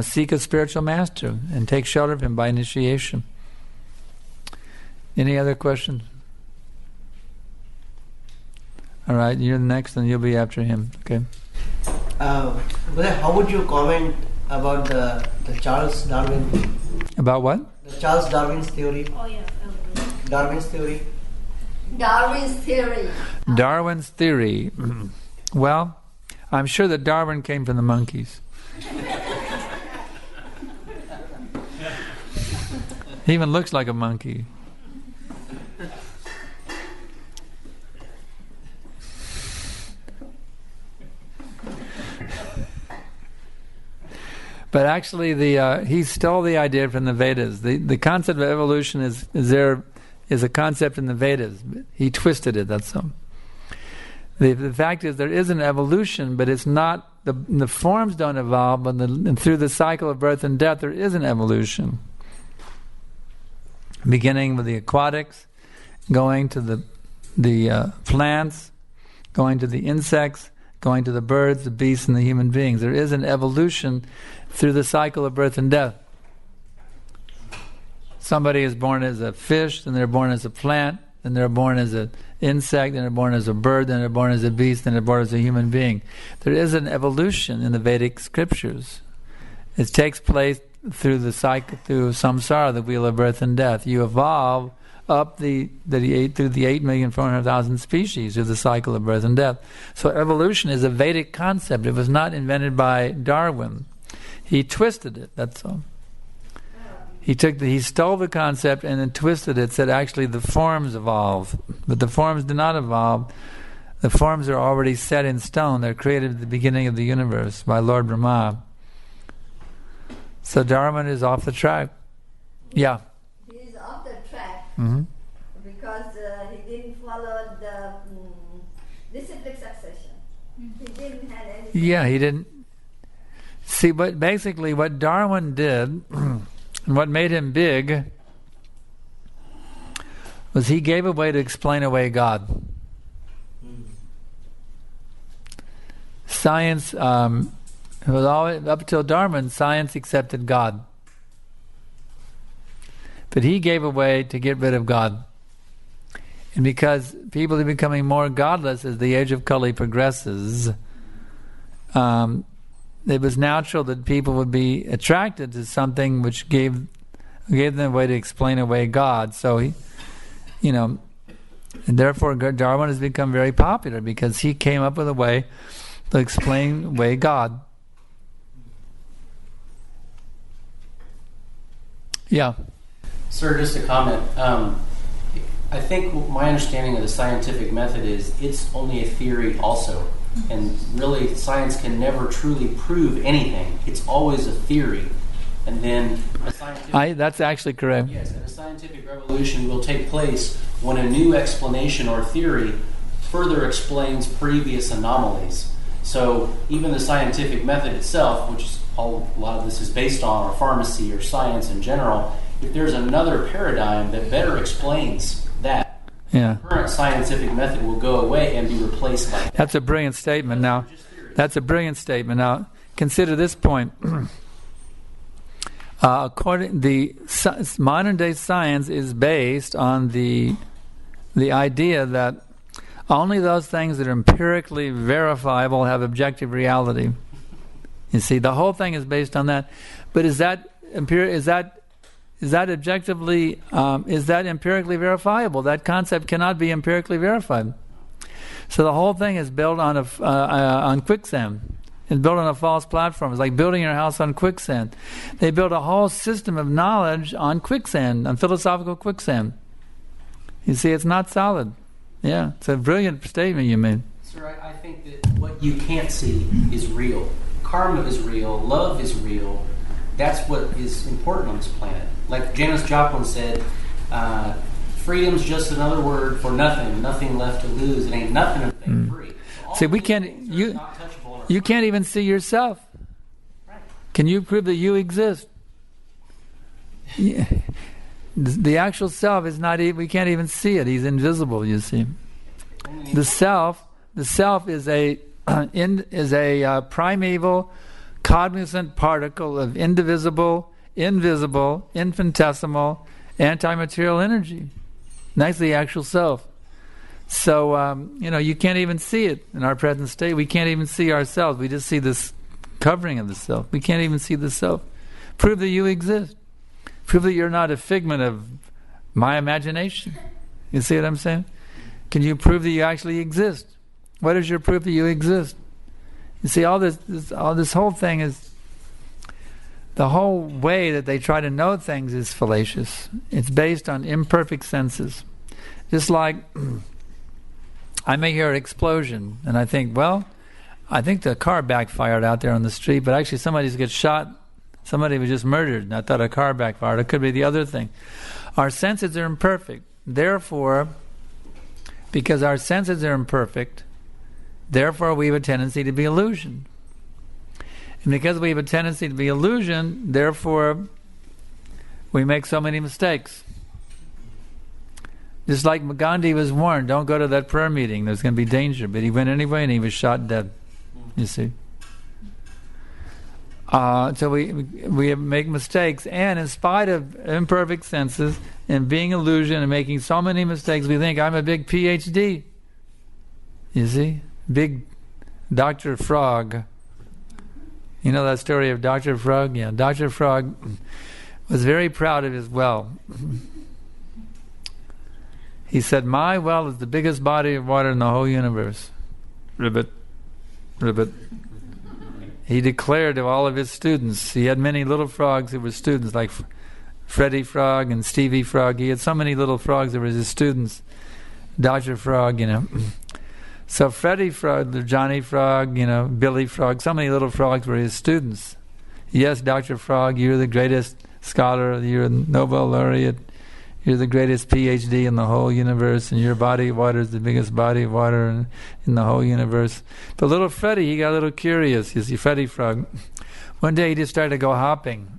seek a spiritual master and take shelter of him by initiation. Any other questions? All right, you're the next, and you'll be after him. Okay. Brother, how would you comment about the Charles Darwin? About what? The Charles Darwin's theory. Oh yeah. Darwin's theory. Darwin's theory. Darwin's theory. Well, I'm sure that Darwin came from the monkeys. He even looks like a monkey. But actually, he stole the idea from the Vedas. The concept of evolution is a concept in the Vedas. He twisted it. That's all. The fact is, there is an evolution, but it's not the forms don't evolve. But through the cycle of birth and death, there is an evolution. Beginning with the aquatics, going to the plants, going to the insects, going to the birds, the beasts, and the human beings. There is an evolution through the cycle of birth and death. Somebody is born as a fish, then they're born as a plant, then they're born as an insect, then they're born as a bird, then they're born as a beast, then they're born as a human being. There is an evolution in the Vedic scriptures. It takes place through the cycle, through samsara, the wheel of birth and death. You evolve up through the 8,400,000 species through the cycle of birth and death. So evolution is a Vedic concept. It was not invented by Darwin. He twisted it, that's all. He stole the concept and then twisted it, said actually the forms evolve. But the forms do not evolve. The forms are already set in stone. They're created at the beginning of the universe by Lord Brahma. So Darwin is off the track. Yeah. He is off the track because he didn't follow the disciplic succession. He didn't have any. Yeah, he didn't. See, but basically what Darwin did and what made him big was he gave a way to explain away God. Science, it was always, up until Darwin, science accepted God. But he gave a way to get rid of God. And because people are becoming more godless as the age of Kali progresses, it was natural that people would be attracted to something which gave them a way to explain away God. So, and therefore Darwin has become very popular because he came up with a way to explain away God. Yeah. Sir, just a comment. I think my understanding of the scientific method is it's only a theory also. And really, science can never truly prove anything. It's always a theory. And then a scientific... That's actually correct. Yes, and a scientific revolution will take place when a new explanation or theory further explains previous anomalies. So even the scientific method itself, which is a lot of this is based on, or pharmacy or science in general, if there's another paradigm that better explains that, the current scientific method will go away and be replaced by that. That's a brilliant statement. Now, consider this point. Modern day science is based on the idea that only those things that are empirically verifiable have objective reality. You see, the whole thing is based on that. But is that empirically verifiable? That concept cannot be empirically verified. So the whole thing is built on quicksand. It's built on a false platform. It's like building your house on quicksand. They built a whole system of knowledge on quicksand, on philosophical quicksand. You see, it's not solid. Yeah, it's a brilliant statement you made. Sir, I think that what you can't see is real. Karma is real. Love is real. That's what is important on this planet. Like Janis Joplin said, freedom's just another word for nothing. Nothing left to lose. It ain't nothing if they're free. So see, you can't even see yourself. Right. Can you prove that you exist? Yeah. The actual self is not. We can't even see it. He's invisible. You see, the self is a primeval, cognizant particle of indivisible, invisible, infinitesimal, anti-material energy. That's the actual self. So you can't even see it in our present state. We can't even see ourselves. We just see this covering of the self. We can't even see the self. Prove that you exist. Prove that you're not a figment of my imagination. You see what I'm saying? Can you prove that you actually exist? What is your proof that you exist? You see, all this whole thing is, the whole way that they try to know things is fallacious. It's based on imperfect senses. Just like I may hear an explosion and I think, I think the car backfired out there on the street, but actually somebody's got shot. Somebody was just murdered, and I thought a car backfired. It could be the other thing. Our senses are imperfect. Therefore, because our senses are imperfect, therefore we have a tendency to be illusioned. And because we have a tendency to be illusioned, therefore we make so many mistakes. Just like Gandhi was warned, don't go to that prayer meeting, there's going to be danger. But he went anyway and he was shot dead. You see. So we make mistakes, and in spite of imperfect senses and being illusion and making so many mistakes, we think I'm a big PhD. You see, big Dr. Frog. You know that story of Dr. Frog? Yeah, Dr. Frog was very proud of his well. He said, "My well is the biggest body of water in the whole universe." Ribbit, ribbit. He declared to all of his students, he had many little frogs who were students, like Freddie Frog and Stevie Frog. He had so many little frogs that were his students. Dr. Frog, you know. So Freddie Frog, Johnny Frog, you know, Billy Frog, so many little frogs were his students. Yes, Dr. Frog, you're the greatest scholar, you're a Nobel laureate, you're the greatest PhD in the whole universe, and your body of water is the biggest body of water in the whole universe. But little Freddie, he got a little curious. You see, Freddie Frog. One day he just started to go hopping.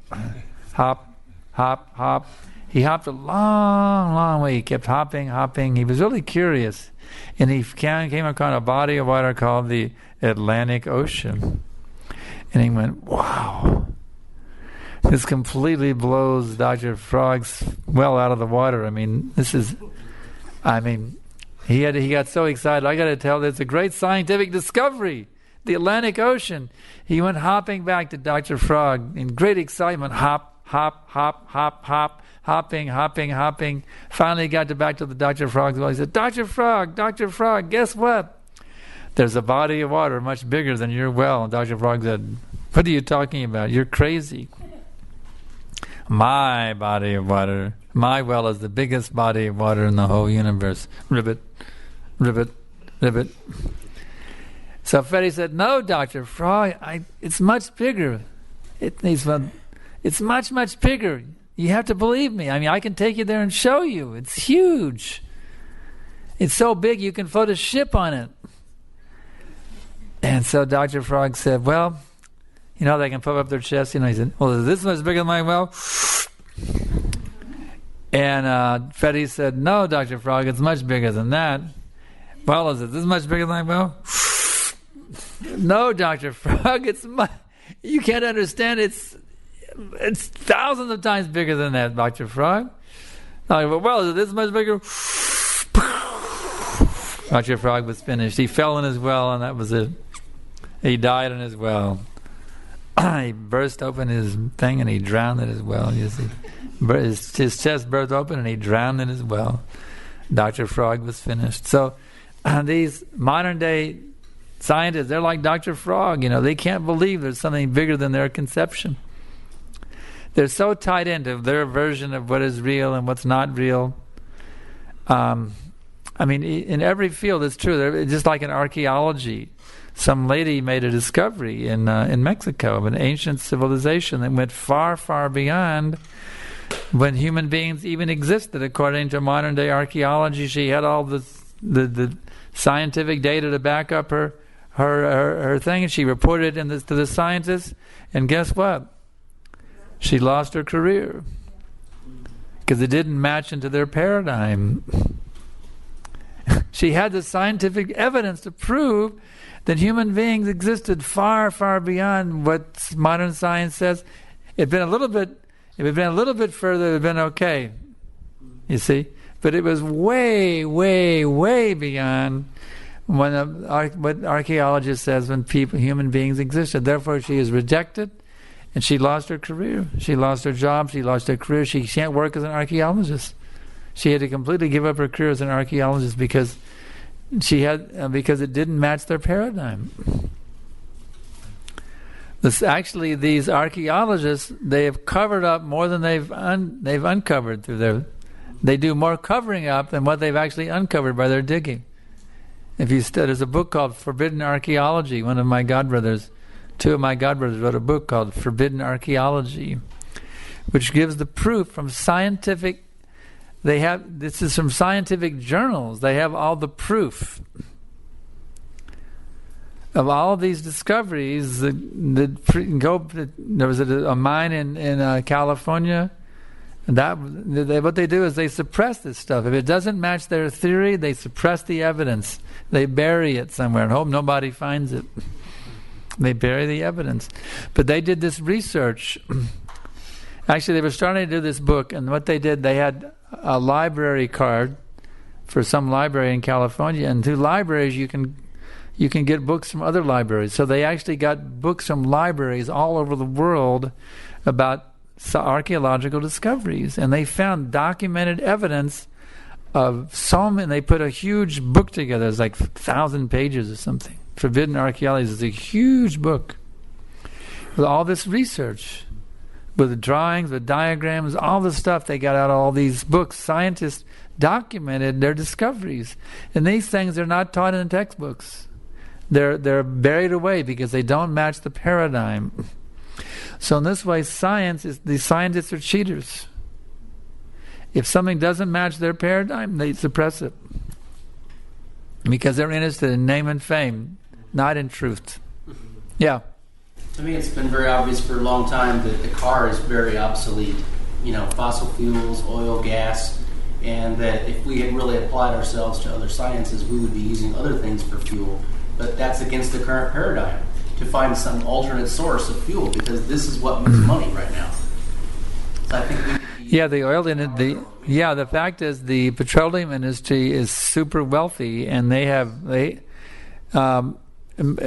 Hop, hop, hop. He hopped a long, long way. He kept hopping, hopping. He was really curious. And he came across a body of water called the Atlantic Ocean. And he went, wow. This completely blows Dr. Frog's well out of the water. I mean, he got so excited. I got to tell you, it's a great scientific discovery, the Atlantic Ocean. He went hopping back to Dr. Frog in great excitement. Hop, hop, hop, hop, hop, hopping, hopping, hopping. Finally, he got back to the Dr. Frog's well. He said, Dr. Frog, guess what? There's a body of water much bigger than your well. And Dr. Frog said, what are you talking about? You're crazy. My body of water, my well is the biggest body of water in the whole universe. Ribbit, ribbit, ribbit. So Freddie said, no, Dr. Frog, it's much bigger. It's much, much bigger. You have to believe me. I mean, I can take you there and show you. It's huge. It's so big you can float a ship on it. And so Dr. Frog said, well, you know, they can puff up their chest. You know, he said, well, is this much bigger than my well? And Freddie said, no, Dr. Frog, it's much bigger than that. Well, is it this much bigger than my well? No, Dr. Frog, you can't understand. It's thousands of times bigger than that, Dr. Frog. Well, is it this much bigger? Dr. Frog was finished. He fell in his well, and that was it. He died in his well. He burst open his thing and he drowned in his well. You see, his chest burst open and he drowned in his well. Dr. Frog was finished. So these modern day scientists, they're like Dr. Frog. You know, they can't believe there's something bigger than their conception. They're so tied into their version of what is real and what's not real. I mean, in every field, it's true. They're just like in archaeology. Some lady made a discovery in Mexico of an ancient civilization that went far, far beyond when human beings even existed. According to modern day archaeology, she had all the scientific data to back up her thing, and she reported to the scientists. And guess what? She lost her career because it didn't match into their paradigm. She had the scientific evidence to prove that human beings existed far, far beyond what modern science says. If it had been a little bit further, it would have been okay. You see? But it was way, way, way beyond what archaeologists says when human beings existed. Therefore, she is rejected, and she lost her career. She lost her job. She lost her career. She can't work as an archaeologist. She had to completely give up her career as an archaeologist because it didn't match their paradigm. These archaeologists, they have covered up more than they've uncovered through they do more covering up than what they've actually uncovered by their digging. There's a book called Forbidden Archaeology. Two of my godbrothers wrote a book called Forbidden Archaeology, which gives the proof from scientific. This is from scientific journals. They have all the proof of all of these discoveries. There was a mine in California. What they do is they suppress this stuff. If it doesn't match their theory, they suppress the evidence. They bury it somewhere and hope nobody finds it. They bury the evidence. But they did this research. Actually, they were starting to do this book, and what they did, they had a library card for some library in California, and through libraries you can get books from other libraries. So they actually got books from libraries all over the world about archaeological discoveries, and they found documented evidence of some, and they put a huge book together. It's like 1,000 pages or something. Forbidden Archaeology is a huge book with all this research, with drawings, with diagrams, all the stuff they got out of all these books. Scientists documented their discoveries, and these things are not taught in textbooks. They're buried away because they don't match the paradigm. So in this way, the scientists are cheaters. If something doesn't match their paradigm, they suppress it because they're interested in name and fame, not in truth. Yeah. To me, it's been very obvious for a long time that the car is very obsolete. Fossil fuels, oil, gas, and that if we had really applied ourselves to other sciences, we would be using other things for fuel. But that's against the current paradigm, to find some alternate source of fuel, because this is what makes money right now. So I think the oil industry. The fact is the petroleum industry is super wealthy, and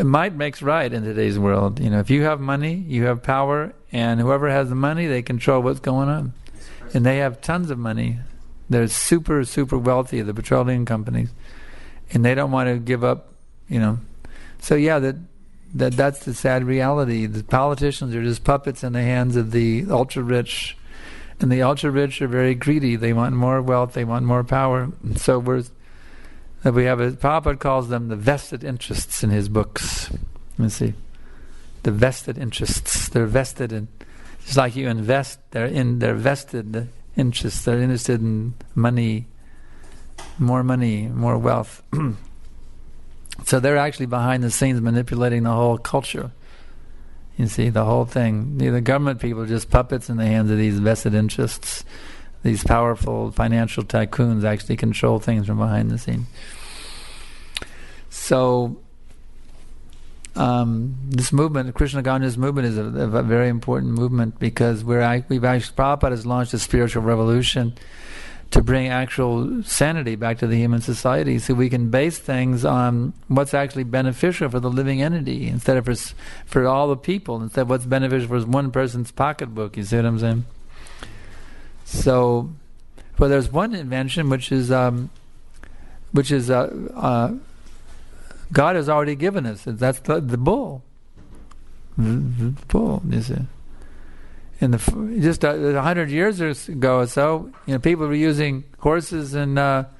might makes right in today's world. If you have money, you have power, and whoever has the money, they control what's going on. And they have tons of money. They're super, super wealthy, the petroleum companies, and they don't want to give up. So that's the sad reality. The politicians are just puppets in the hands of the ultra rich, and the ultra rich are very greedy. They want more wealth. They want more power. So Prabhupada calls them the vested interests in his books. Let's see, the vested interests. They're vested in, just like you invest. They're vested interests. They're interested in money, more wealth. So they're actually behind the scenes manipulating the whole culture. You see, the whole thing. The government people are just puppets in the hands of these vested interests. These powerful financial tycoons actually control things from behind the scenes. So this movement, the Krishna consciousness movement, is a very important movement because Prabhupada has launched a spiritual revolution to bring actual sanity back to the human society, so we can base things on what's actually beneficial for the living entity instead of for all the people, instead of what's beneficial for one person's pocketbook. You see what I'm saying? So, well, there's one invention which is God has already given us. That's the bull. The bull, you see. Just 100 years ago or so, people were using horses and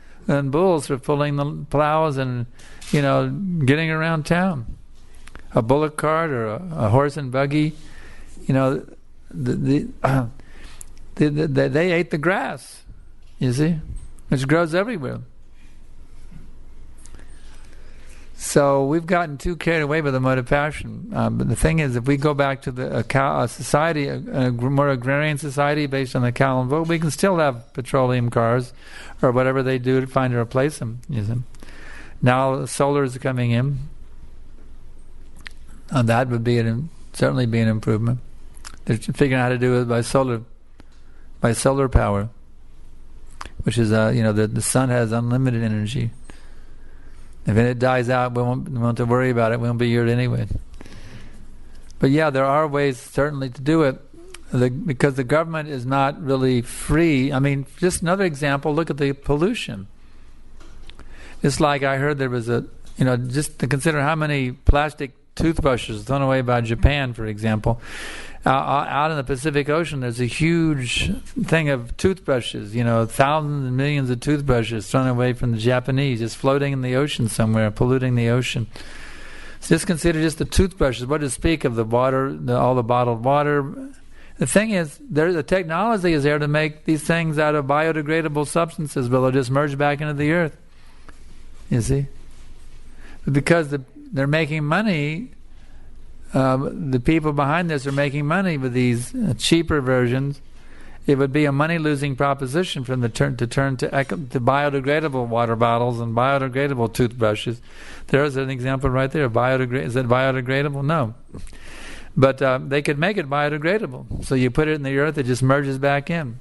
bulls for pulling the plows and getting around town. A bullock cart or a horse and buggy, they ate the grass, you see, which grows everywhere. So we've gotten too carried away by the mode of passion. But the thing is, if we go back to a society, a more agrarian society based on the cow and vote, we can still have petroleum cars or whatever they do to find to replace them. Now solar is coming in, and that would certainly be an improvement. They're figuring out how to do it by solar power, which is the sun has unlimited energy. If it dies out, we won't have to worry about it. We won't be here anyway. But there are ways certainly to do it, because the government is not really free. I mean, just another example, look at the pollution. It's like I heard there was just to consider how many plastic toothbrushes thrown away by Japan, for example. Out in the Pacific Ocean, there's a huge thing of toothbrushes, thousands and millions of toothbrushes thrown away from the Japanese, just floating in the ocean somewhere, polluting the ocean. So just consider just the toothbrushes, what to speak of the water, all the bottled water. The thing is, the technology is there to make these things out of biodegradable substances, but they'll just merge back into the earth, you see. But because they're making money, the people behind this are making money with these cheaper versions, It would be a money-losing proposition from to turn to biodegradable water bottles and biodegradable toothbrushes. There's an example right there. Is it biodegradable? No. But they could make it biodegradable. So you put it in the earth, it just merges back in.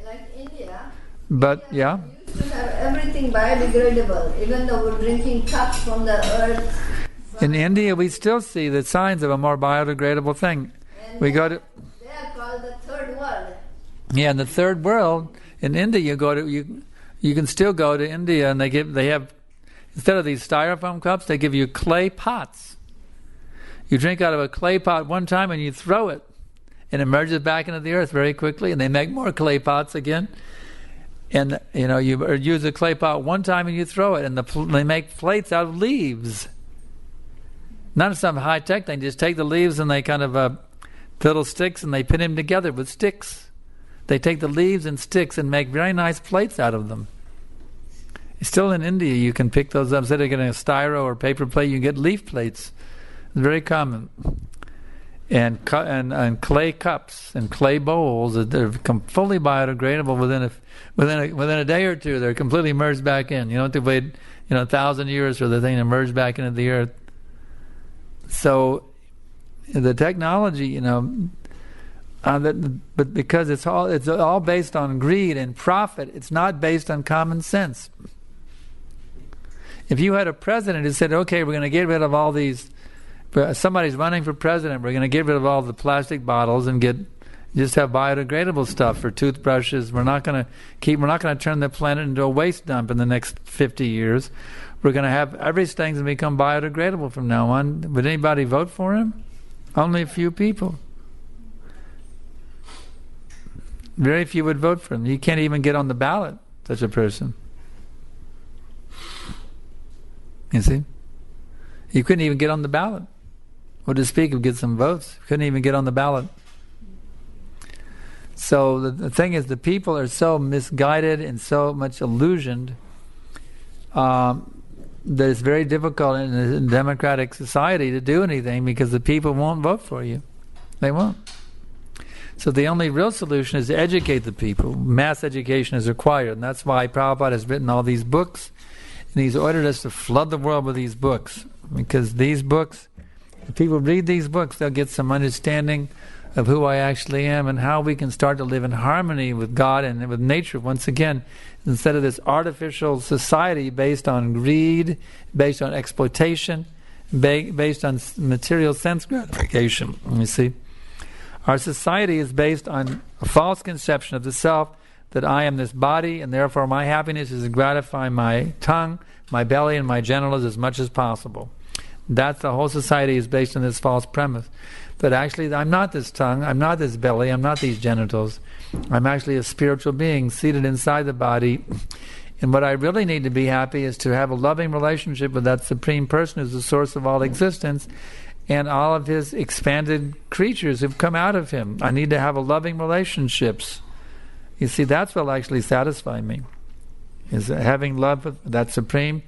Like India. But, yeah. We used to have everything biodegradable, even though we're drinking cups from the earth. In India, we still see the signs of a more biodegradable thing. And We go to... they are called the third world. Yeah, in the third world, in India, you can still go to India, and they have instead of these styrofoam cups, they give you clay pots. You drink out of a clay pot one time, and you throw it, and it merges back into the earth very quickly. And they make more clay pots again, and you use a clay pot one time, and you throw it, and they make plates out of leaves. Not some high tech thing. Just take the leaves and they kind of little sticks, and they pin them together with sticks. They take the leaves and sticks and make very nice plates out of them. Still in India, you can pick those up. Instead of getting a styro or paper plate, you get leaf plates. It's very common. And clay cups and clay bowls, they're fully biodegradable within a day or two. They're completely merged back in. You don't have to wait 1,000 years for the thing to merge back into the earth. So the technology, but because it's all based on greed and profit, it's not based on common sense. If you had a president who said, okay, we're going to get rid of all these, somebody's running for president, we're going to get rid of all the plastic bottles and just have biodegradable stuff for toothbrushes. We're not going to turn the planet into a waste dump in the next 50 years. We're going to have everything's going to become biodegradable from now on. Would anybody vote for him? Only a few people. Very few would vote for him. You can't even get on the ballot, such a person. You see? You couldn't even get on the ballot. Or to speak of get some votes. Couldn't even get on the ballot. So the thing is, the people are so misguided and so much illusioned that it's very difficult in a democratic society to do anything because the people won't vote for you. They won't. So the only real solution is to educate the people. Mass education is required, and that's why Prabhupada has written all these books, and he's ordered us to flood the world with these books, because these books, if people read these books, they'll get some understanding of who I actually am and how we can start to live in harmony with God and with nature once again, instead of this artificial society based on greed, based on exploitation, based on material sense gratification. You see, our society is based on a false conception of the self, that I am this body, and therefore my happiness is to gratify my tongue, my belly, and my genitals as much as possible. That's the whole society is based on this false premise. But actually, I'm not this tongue, I'm not this belly, I'm not these genitals. I'm actually a spiritual being seated inside the body. And what I really need to be happy is to have a loving relationship with that Supreme Person who's the source of all existence and all of His expanded creatures who've come out of Him. I need to have a loving relationships. You see, that's what will actually satisfy me, is having love for that Supreme.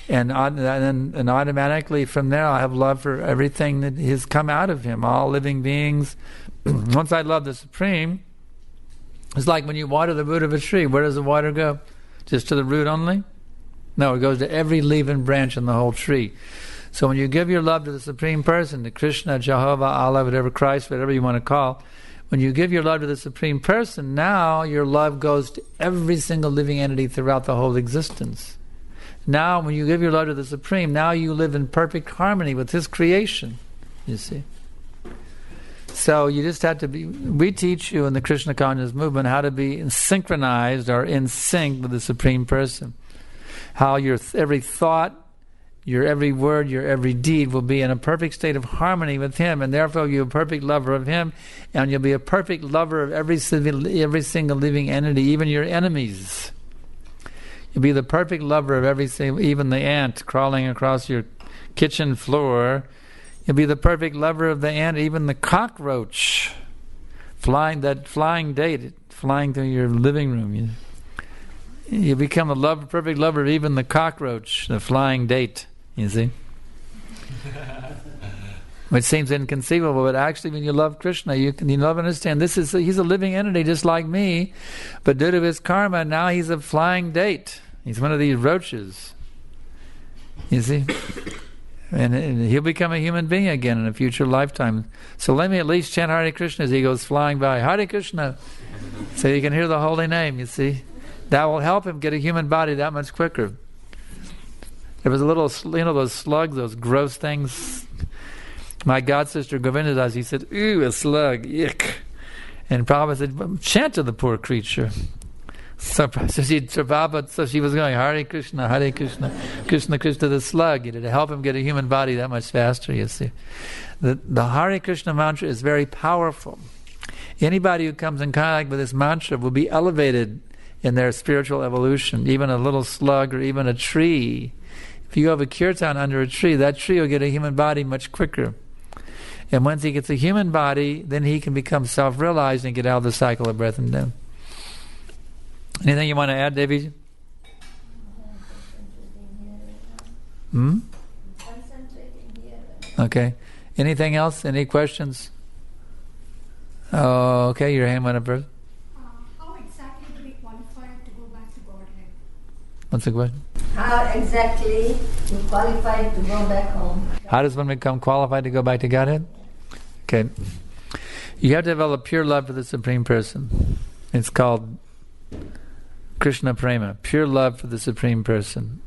And automatically from there I'll have love for everything that has come out of Him, all living beings. Once I love the Supreme, it's like when you water the root of a tree. Where does the water go? Just to the root only? No, it goes to every leaf and branch in the whole tree. So when you give your love to the Supreme Person, to Krishna, Jehovah, Allah, whatever, Christ, whatever you want to call, when you give your love to the Supreme Person, now your love goes to every single living entity throughout the whole existence. Now, when you give your love to the Supreme, now you live in perfect harmony with His creation, you see. So you just have to be, we teach you in the Krishna consciousness movement how to be synchronized or in sync with the Supreme Person. How your every thought, your every word, your every deed will be in a perfect state of harmony with Him, and therefore you're a perfect lover of Him, and you'll be a perfect lover of every single living entity, even your enemies. You'll be the perfect lover of every single, even the ant crawling across your kitchen floor. You'll be the perfect lover of the ant, even the cockroach flying through your living room. You become a perfect lover of even the cockroach, the flying date. You see. which seems inconceivable, but actually when you love Krishna, you love and understand he's a living entity just like me, but due to his karma, now he's a flying date. He's one of these roaches. You see? And he'll become a human being again in a future lifetime. So let me at least chant Hare Krishna as he goes flying by. Hare Krishna. So you can hear the holy name, you see. That will help him get a human body that much quicker. There was a little, those slugs, those gross things. My god sister Govinda, he said, "Ooh, a slug, yuck." And Prabhupada said, "Chant to the poor creature." So she was going, Hare Krishna, Krishna Krishna, the slug, to help him get a human body that much faster, you see. The Hare Krishna mantra is very powerful. Anybody who comes in contact with this mantra will be elevated in their spiritual evolution, even a little slug or even a tree. If you have a kirtan under a tree, that tree will get a human body much quicker. And once he gets a human body, then he can become self-realized and get out of the cycle of birth and death. Anything you want to add, Devi? Okay. Anything else? Any questions? Oh, okay. Your hand went up first. How exactly do we qualify to go back to Godhead? What's the question? How exactly you qualified to go back home? How does one become qualified to go back to Godhead? Okay. You have to develop pure love for the Supreme Person. It's called Krishna Prema, pure love for the Supreme Person.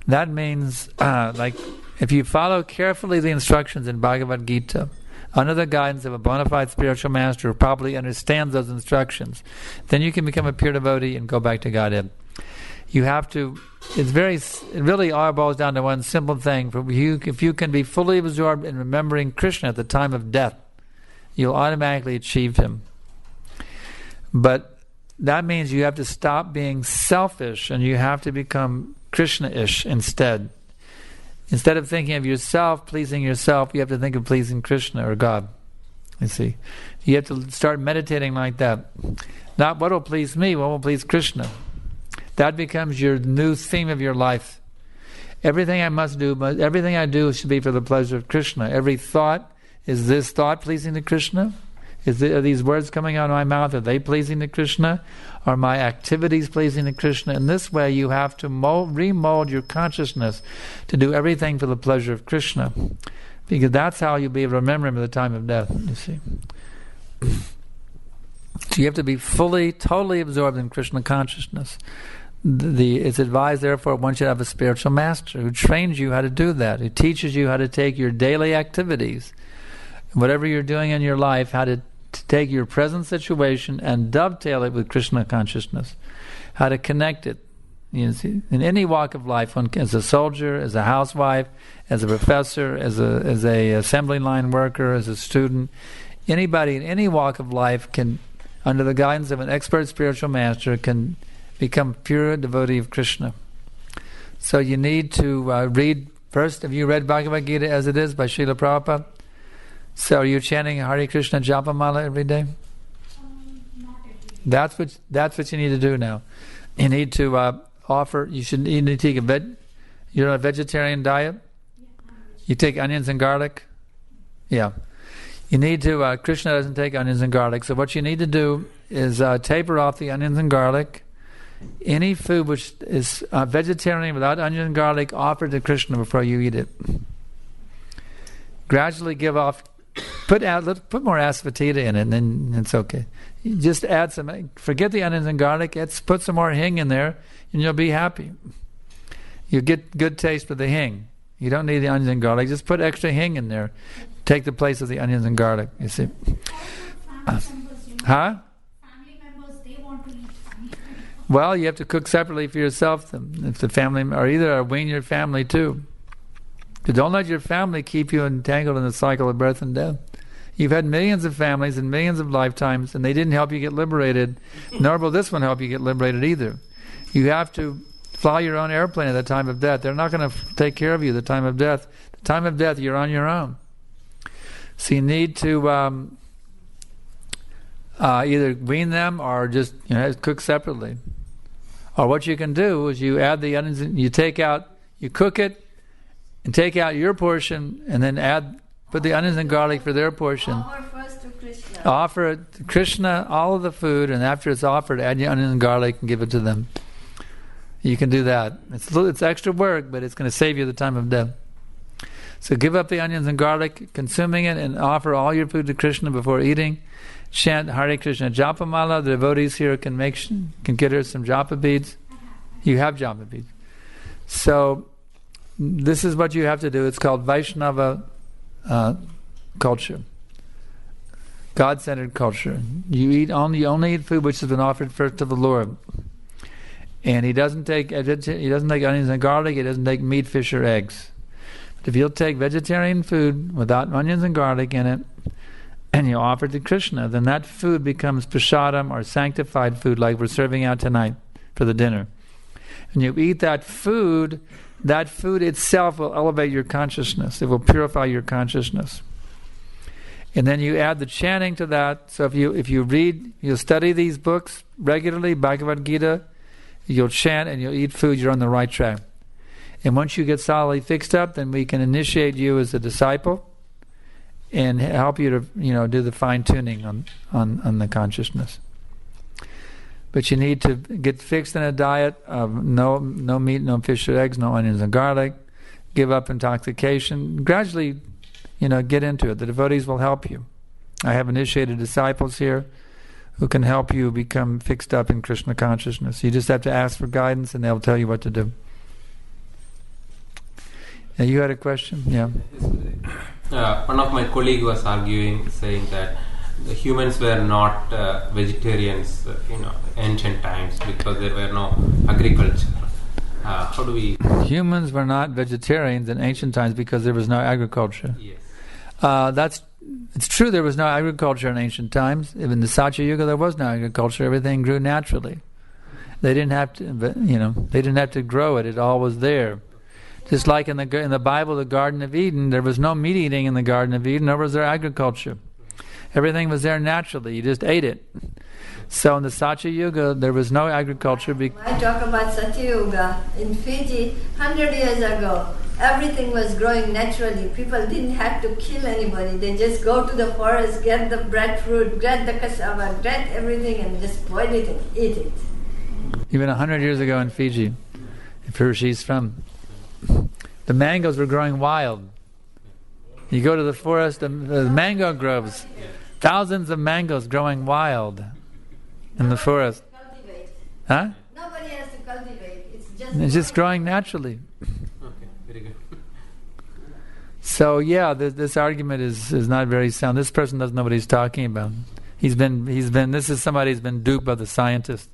That means, like, if you follow carefully the instructions in Bhagavad Gita, under the guidance of a bona fide spiritual master who probably understands those instructions, then you can become a pure devotee and go back to Godhead. You have to, it really all boils down to one simple thing. If you can be fully absorbed in remembering Krishna at the time of death, you'll automatically achieve him. But that means you have to stop being selfish and you have to become Krishna-ish instead. Instead of thinking of yourself, pleasing yourself, you have to think of pleasing Krishna or God. You see, you have to start meditating like that. Not what will please me, what will please Krishna. That becomes your new theme of your life. Everything I do should be for the pleasure of Krishna. Every thought, is this thought pleasing to Krishna? Are these words coming out of my mouth, are they pleasing to Krishna? Are my activities pleasing to Krishna? In this way, you have to remold your consciousness to do everything for the pleasure of Krishna. Because that's how you'll be able to remember him at the time of death, you see. So you have to be totally absorbed in Krishna consciousness. It's advised, therefore, one should have a spiritual master who trains you how to do that, who teaches you how to take your daily activities, whatever you're doing in your life, how to take your present situation and dovetail it with Krishna consciousness, how to connect it. You see, in any walk of life, as a soldier, as a housewife, as a professor, as a assembly line worker, as a student, anybody in any walk of life can, under the guidance of an expert spiritual master, can become pure devotee of Krishna. So you need to read first. Have you read Bhagavad Gita as it is by Srila Prabhupada? So are you chanting Hare Krishna Japamala every day? Not every day. That's what you need to do now. You need to you need to take you're on a vegetarian diet? Yeah, You take onions and garlic? Yeah. You need to, Krishna doesn't take onions and garlic, so what you need to do is taper off the onions and garlic. Any food which is vegetarian without onion and garlic, offer to Krishna before you eat it. Gradually give off. Put more asafoetida in it, and then it's okay. You just add some. Forget the onions and garlic. Put some more hing in there, and you'll be happy. You get good taste with the hing. You don't need the onions and garlic. Just put extra hing in there. Take the place of the onions and garlic. You see. Huh? Family members, they want to eat. Well, you have to cook separately for yourself. If the family, or wean your family too. Don't let your family keep you entangled in the cycle of birth and death. You've had millions of families and millions of lifetimes, and they didn't help you get liberated, nor will this one help you get liberated either. You have to fly your own airplane at the time of death. They're not going to take care of you at the time of death. The time of death, you're on your own. So you need to either wean them or just cook separately. Or what you can do is you add the onions, you cook it, and take out your portion, and then Put the onions and garlic for their portion. Offer first to Krishna. Offer it to Krishna, all of the food, and after it's offered, add your onions and garlic and give it to them. You can do that. It's extra work, but it's going to save you the time of death. So give up the onions and garlic, consuming it, and offer all your food to Krishna before eating. Chant Hare Krishna Japamala. The devotees here can get her some japa beads. You have japa beads. So this is what you have to do. It's called Vaishnava culture, God-centered culture. You only eat food which has been offered first to the Lord. And he doesn't take onions and garlic. He doesn't take meat, fish, or eggs. But if you'll take vegetarian food without onions and garlic in it, and you offer it to Krishna, then that food becomes prasadam, or sanctified food, like we're serving out tonight for the dinner. And you eat that food itself will elevate your consciousness. It will purify your consciousness. And then you add the chanting to that. So if you'll study these books regularly, Bhagavad-gītā, you'll chant and you'll eat food, you're on the right track. And once you get solidly fixed up, then we can initiate you as a disciple and help you to do the fine-tuning on the consciousness. But you need to get fixed in a diet of no meat, no fish or eggs, no onions and garlic. Give up intoxication. Gradually, get into it. The devotees will help you. I have initiated disciples here who can help you become fixed up in Krishna consciousness. You just have to ask for guidance and they'll tell you what to do. Now, you had a question? Yeah. One of my colleagues was saying that the humans were not vegetarians in ancient times because there were no agriculture. How do we... Humans were not vegetarians in ancient times because there was no agriculture. Yes. It's true there was no agriculture in ancient times. In the Satya Yuga there was no agriculture. Everything grew naturally. They didn't have to grow it. It all was there. Just like in the Bible, the Garden of Eden, there was no meat eating in the Garden of Eden, nor was there agriculture. Everything was there naturally. You just ate it. So in the Satya Yuga, there was no agriculture. I talk about Satya Yuga. In Fiji, 100 years ago, everything was growing naturally. People didn't have to kill anybody. They just go to the forest, get the breadfruit, get the keśava, get everything and just boil it and eat it. Even 100 years ago in Fiji, where she's from, the mangoes were growing wild. You go to the forest, the mango groves, thousands of mangoes growing wild in the forest. Cultivate. Huh? Nobody has to cultivate. It's just growing naturally. Okay, very good. So this argument is not very sound. This person doesn't know what he's talking about. This is somebody who's been duped by the scientists.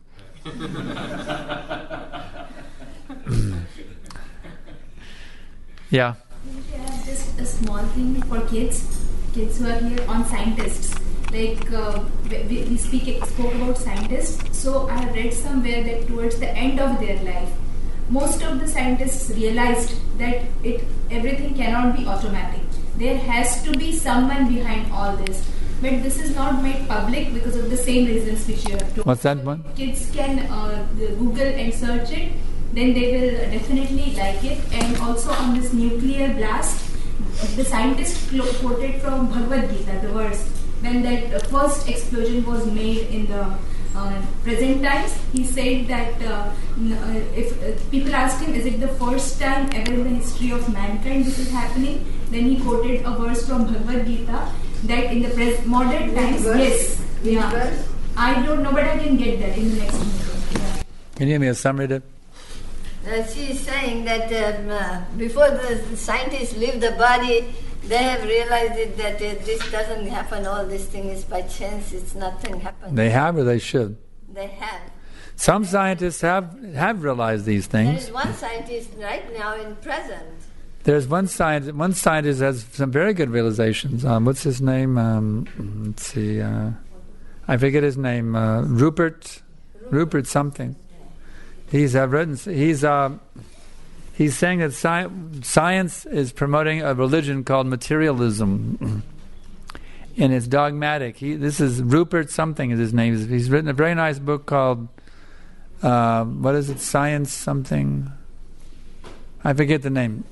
Yeah. Just a small thing for kids who are here on scientists. Like we spoke about scientists. So I have read somewhere that towards the end of their life, most of the scientists realized that everything cannot be automatic. There has to be someone behind all this. But this is not made public because of the same reasons which you have told. What's that one? Kids can Google and search it. Then they will definitely like it. And also on this nuclear blast, the scientist quoted from Bhagavad-gītā, the verse, when that first explosion was made in the present times, he said that if people asked him, is it the first time ever in the history of mankind this is happening? Then he quoted a verse from Bhagavad-gītā that in the modern times, yes. Yeah. I don't know, but I can get that in the next minute. Yeah. Can you give me a summary, Deb? She is saying that before the scientists leave the body, they have realized that this doesn't happen, all this thing is by chance, it's nothing happens. They have or they should? They have. Some scientists have realized these things. There is one scientist right now in present. There's one scientist has some very good realizations. What's his name? Let's see. I forget his name. Rupert something. He's saying that science is promoting a religion called materialism, and it's dogmatic. This is Rupert something is his name. He's written a very nice book called what is it? Science something. I forget the name.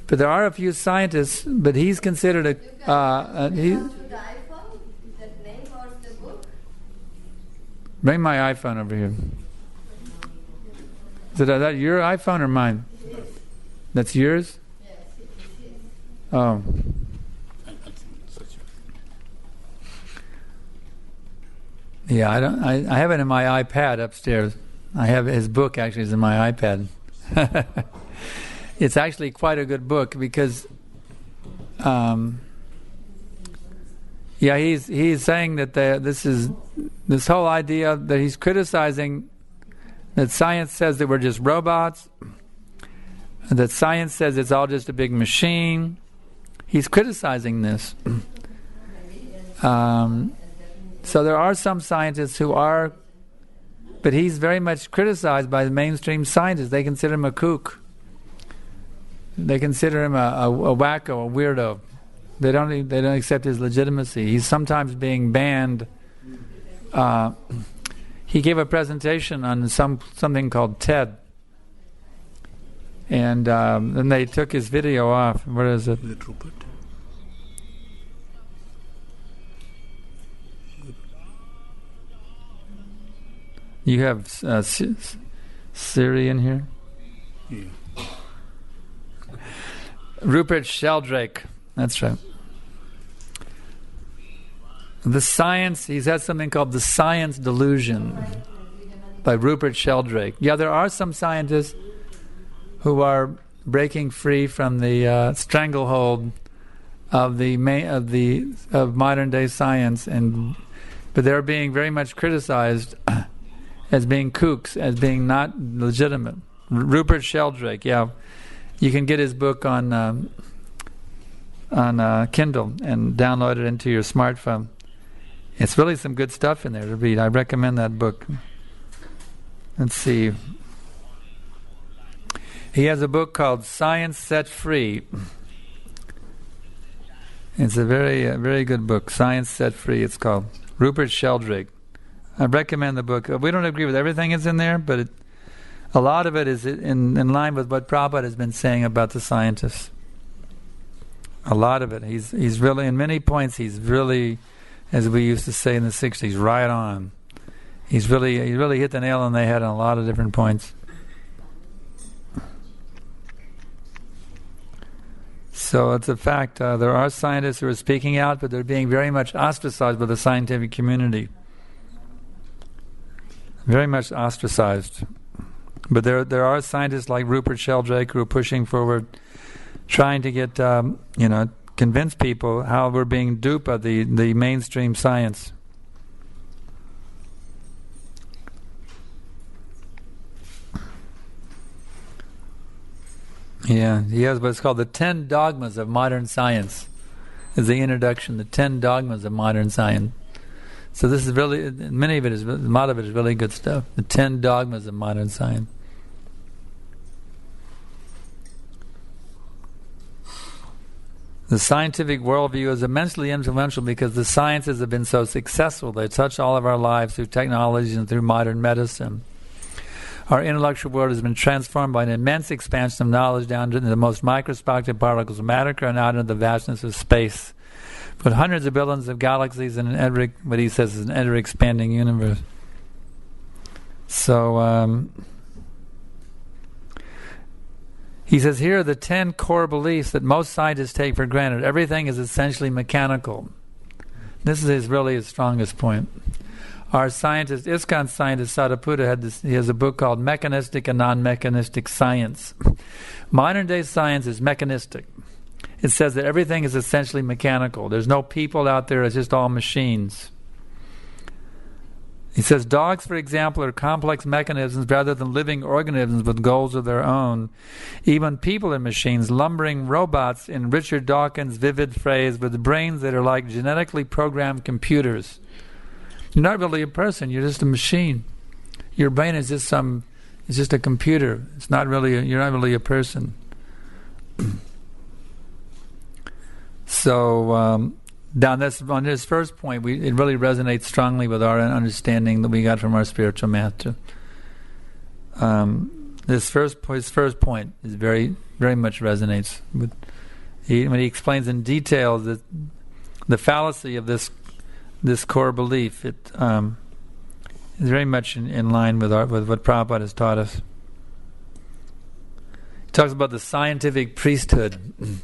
But there are a few scientists, but he's considered a... To the iPhone? Is that name or the book? Bring my iPhone over here. Is that your iPhone or mine? Yes. That's yours? Yes, it is. Oh. Yeah, I have it in my iPad upstairs. I have his book actually is in my iPad. It's actually quite a good book because he's saying that this whole idea that he's criticizing that science says that we're just robots, that science says it's all just a big machine. He's criticizing this. So there are some scientists who are, but he's very much criticized by the mainstream scientists. They consider him a kook. They consider him a wacko, a weirdo. They don't accept his legitimacy. He's sometimes being banned. He gave a presentation on something called TED, and then they took his video off. Where is it? You have Siri in here? Yeah. Rupert Sheldrake. That's right. The science, he's had something called The Science Delusion by Rupert Sheldrake. Yeah, there are some scientists who are breaking free from the stranglehold of modern day science, but they're being very much criticized as being kooks, as being not legitimate. Rupert Sheldrake, yeah, you can get his book on Kindle and download it into your smartphone. It's really some good stuff in there to read. I recommend that book. Let's see. He has a book called Science Set Free. It's a very good book. Science Set Free, it's called. Rupert Sheldrake. I recommend the book. We don't agree with everything that's in there, but a lot of it is in line with what Prabhupada has been saying about the scientists. A lot of it. He's really, in many points, he's really, as we used to say in the 60s, right on. He's really hit the nail on the head on a lot of different points. So it's a fact. There are scientists who are speaking out, but they're being very much ostracized by the scientific community. Very much ostracized. But there are scientists like Rupert Sheldrake who are pushing forward, trying to get, convince people how we're being duped by the mainstream science. Yeah, he has what's called the 10 Dogmas of Modern Science. Is the introduction, the 10 Dogmas of Modern Science. So this is really, a lot of it is really good stuff. The 10 Dogmas of Modern Science. The scientific worldview is immensely influential because the sciences have been so successful. They touch all of our lives through technology and through modern medicine. Our intellectual world has been transformed by an immense expansion of knowledge down to the most microscopic particles of matter and out into the vastness of space. With hundreds of billions of galaxies in what he says is an ever-expanding universe. So, he says, here are the 10 core beliefs that most scientists take for granted. Everything is essentially mechanical. This is really his strongest point. Our scientist, ISKCON scientist Sariputta, he has a book called Mechanistic and Non-Mechanistic Science. Modern day science is mechanistic. It says that everything is essentially mechanical. There's no people out there, it's just all machines. He says dogs, for example, are complex mechanisms rather than living organisms with goals of their own. Even people are machines, lumbering robots, in Richard Dawkins' vivid phrase, with brains that are like genetically programmed computers. You're not really a person, you're just a machine. Your brain is just it's just a computer. It's not really, you're not really a person. So, on this first point, it really resonates strongly with our understanding that we got from our spiritual master. his first point is very, very much resonates with when he explains in detail the fallacy of this core belief. It is very much in line with what Prabhupada has taught us. He talks about the scientific priesthood. In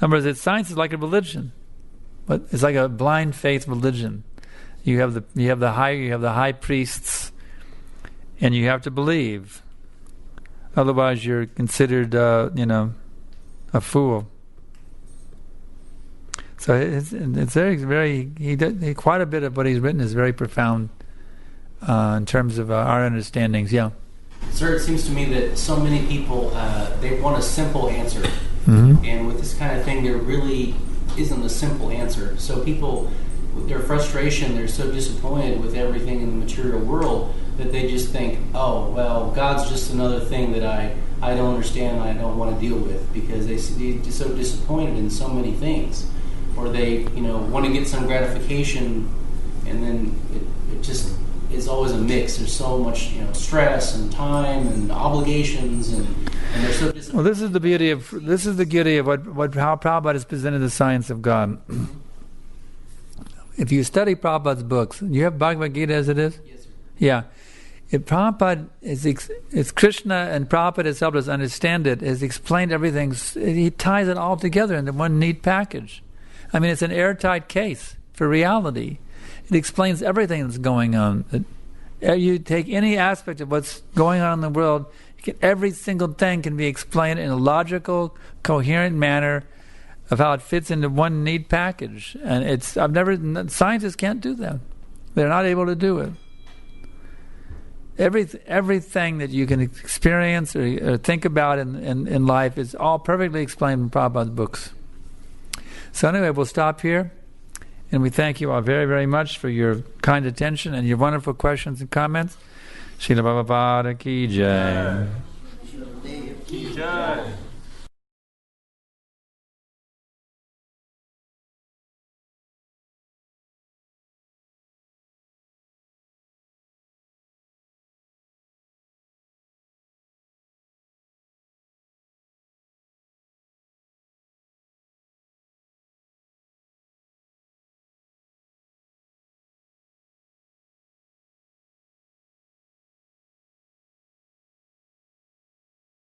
other words, science is like a religion, but it's like a blind faith religion. You have the high priests, and you have to believe. Otherwise, you're considered, a fool. So it's very quite a bit of what he's written is very profound in terms of our understandings. Yeah. Sir, it seems to me that so many people they want a simple answer, and with this kind of thing, there really isn't a simple answer. So people, with their frustration, they're so disappointed with everything in the material world that they just think, oh, well, God's just another thing that I don't understand and I don't want to deal with, because they're so disappointed in so many things. Or they, want to get some gratification, and then it just is always a mix. There's so much, stress and time and obligations, and they're so disappointed. Well, this is the beauty of how Prabhupada has presented the science of God. If you study Prabhupada's books, you have Bhagavad Gita as it is? Yes, sir. Yeah. If Prabhupada it's Krishna, and Prabhupada has helped us understand it, has explained everything, he ties it all together into one neat package. I mean, it's an airtight case for reality. It explains everything that's going on. You take any aspect of what's going on in the world, every single thing can be explained in a logical, coherent manner of how it fits into one neat package. And scientists can't do that. They're not able to do it. Everything that you can experience or think about in life is all perfectly explained in Prabhupada's books. So anyway, we'll stop here. And we thank you all very, very much for your kind attention and your wonderful questions and comments. Srila Prabhupada ki jai.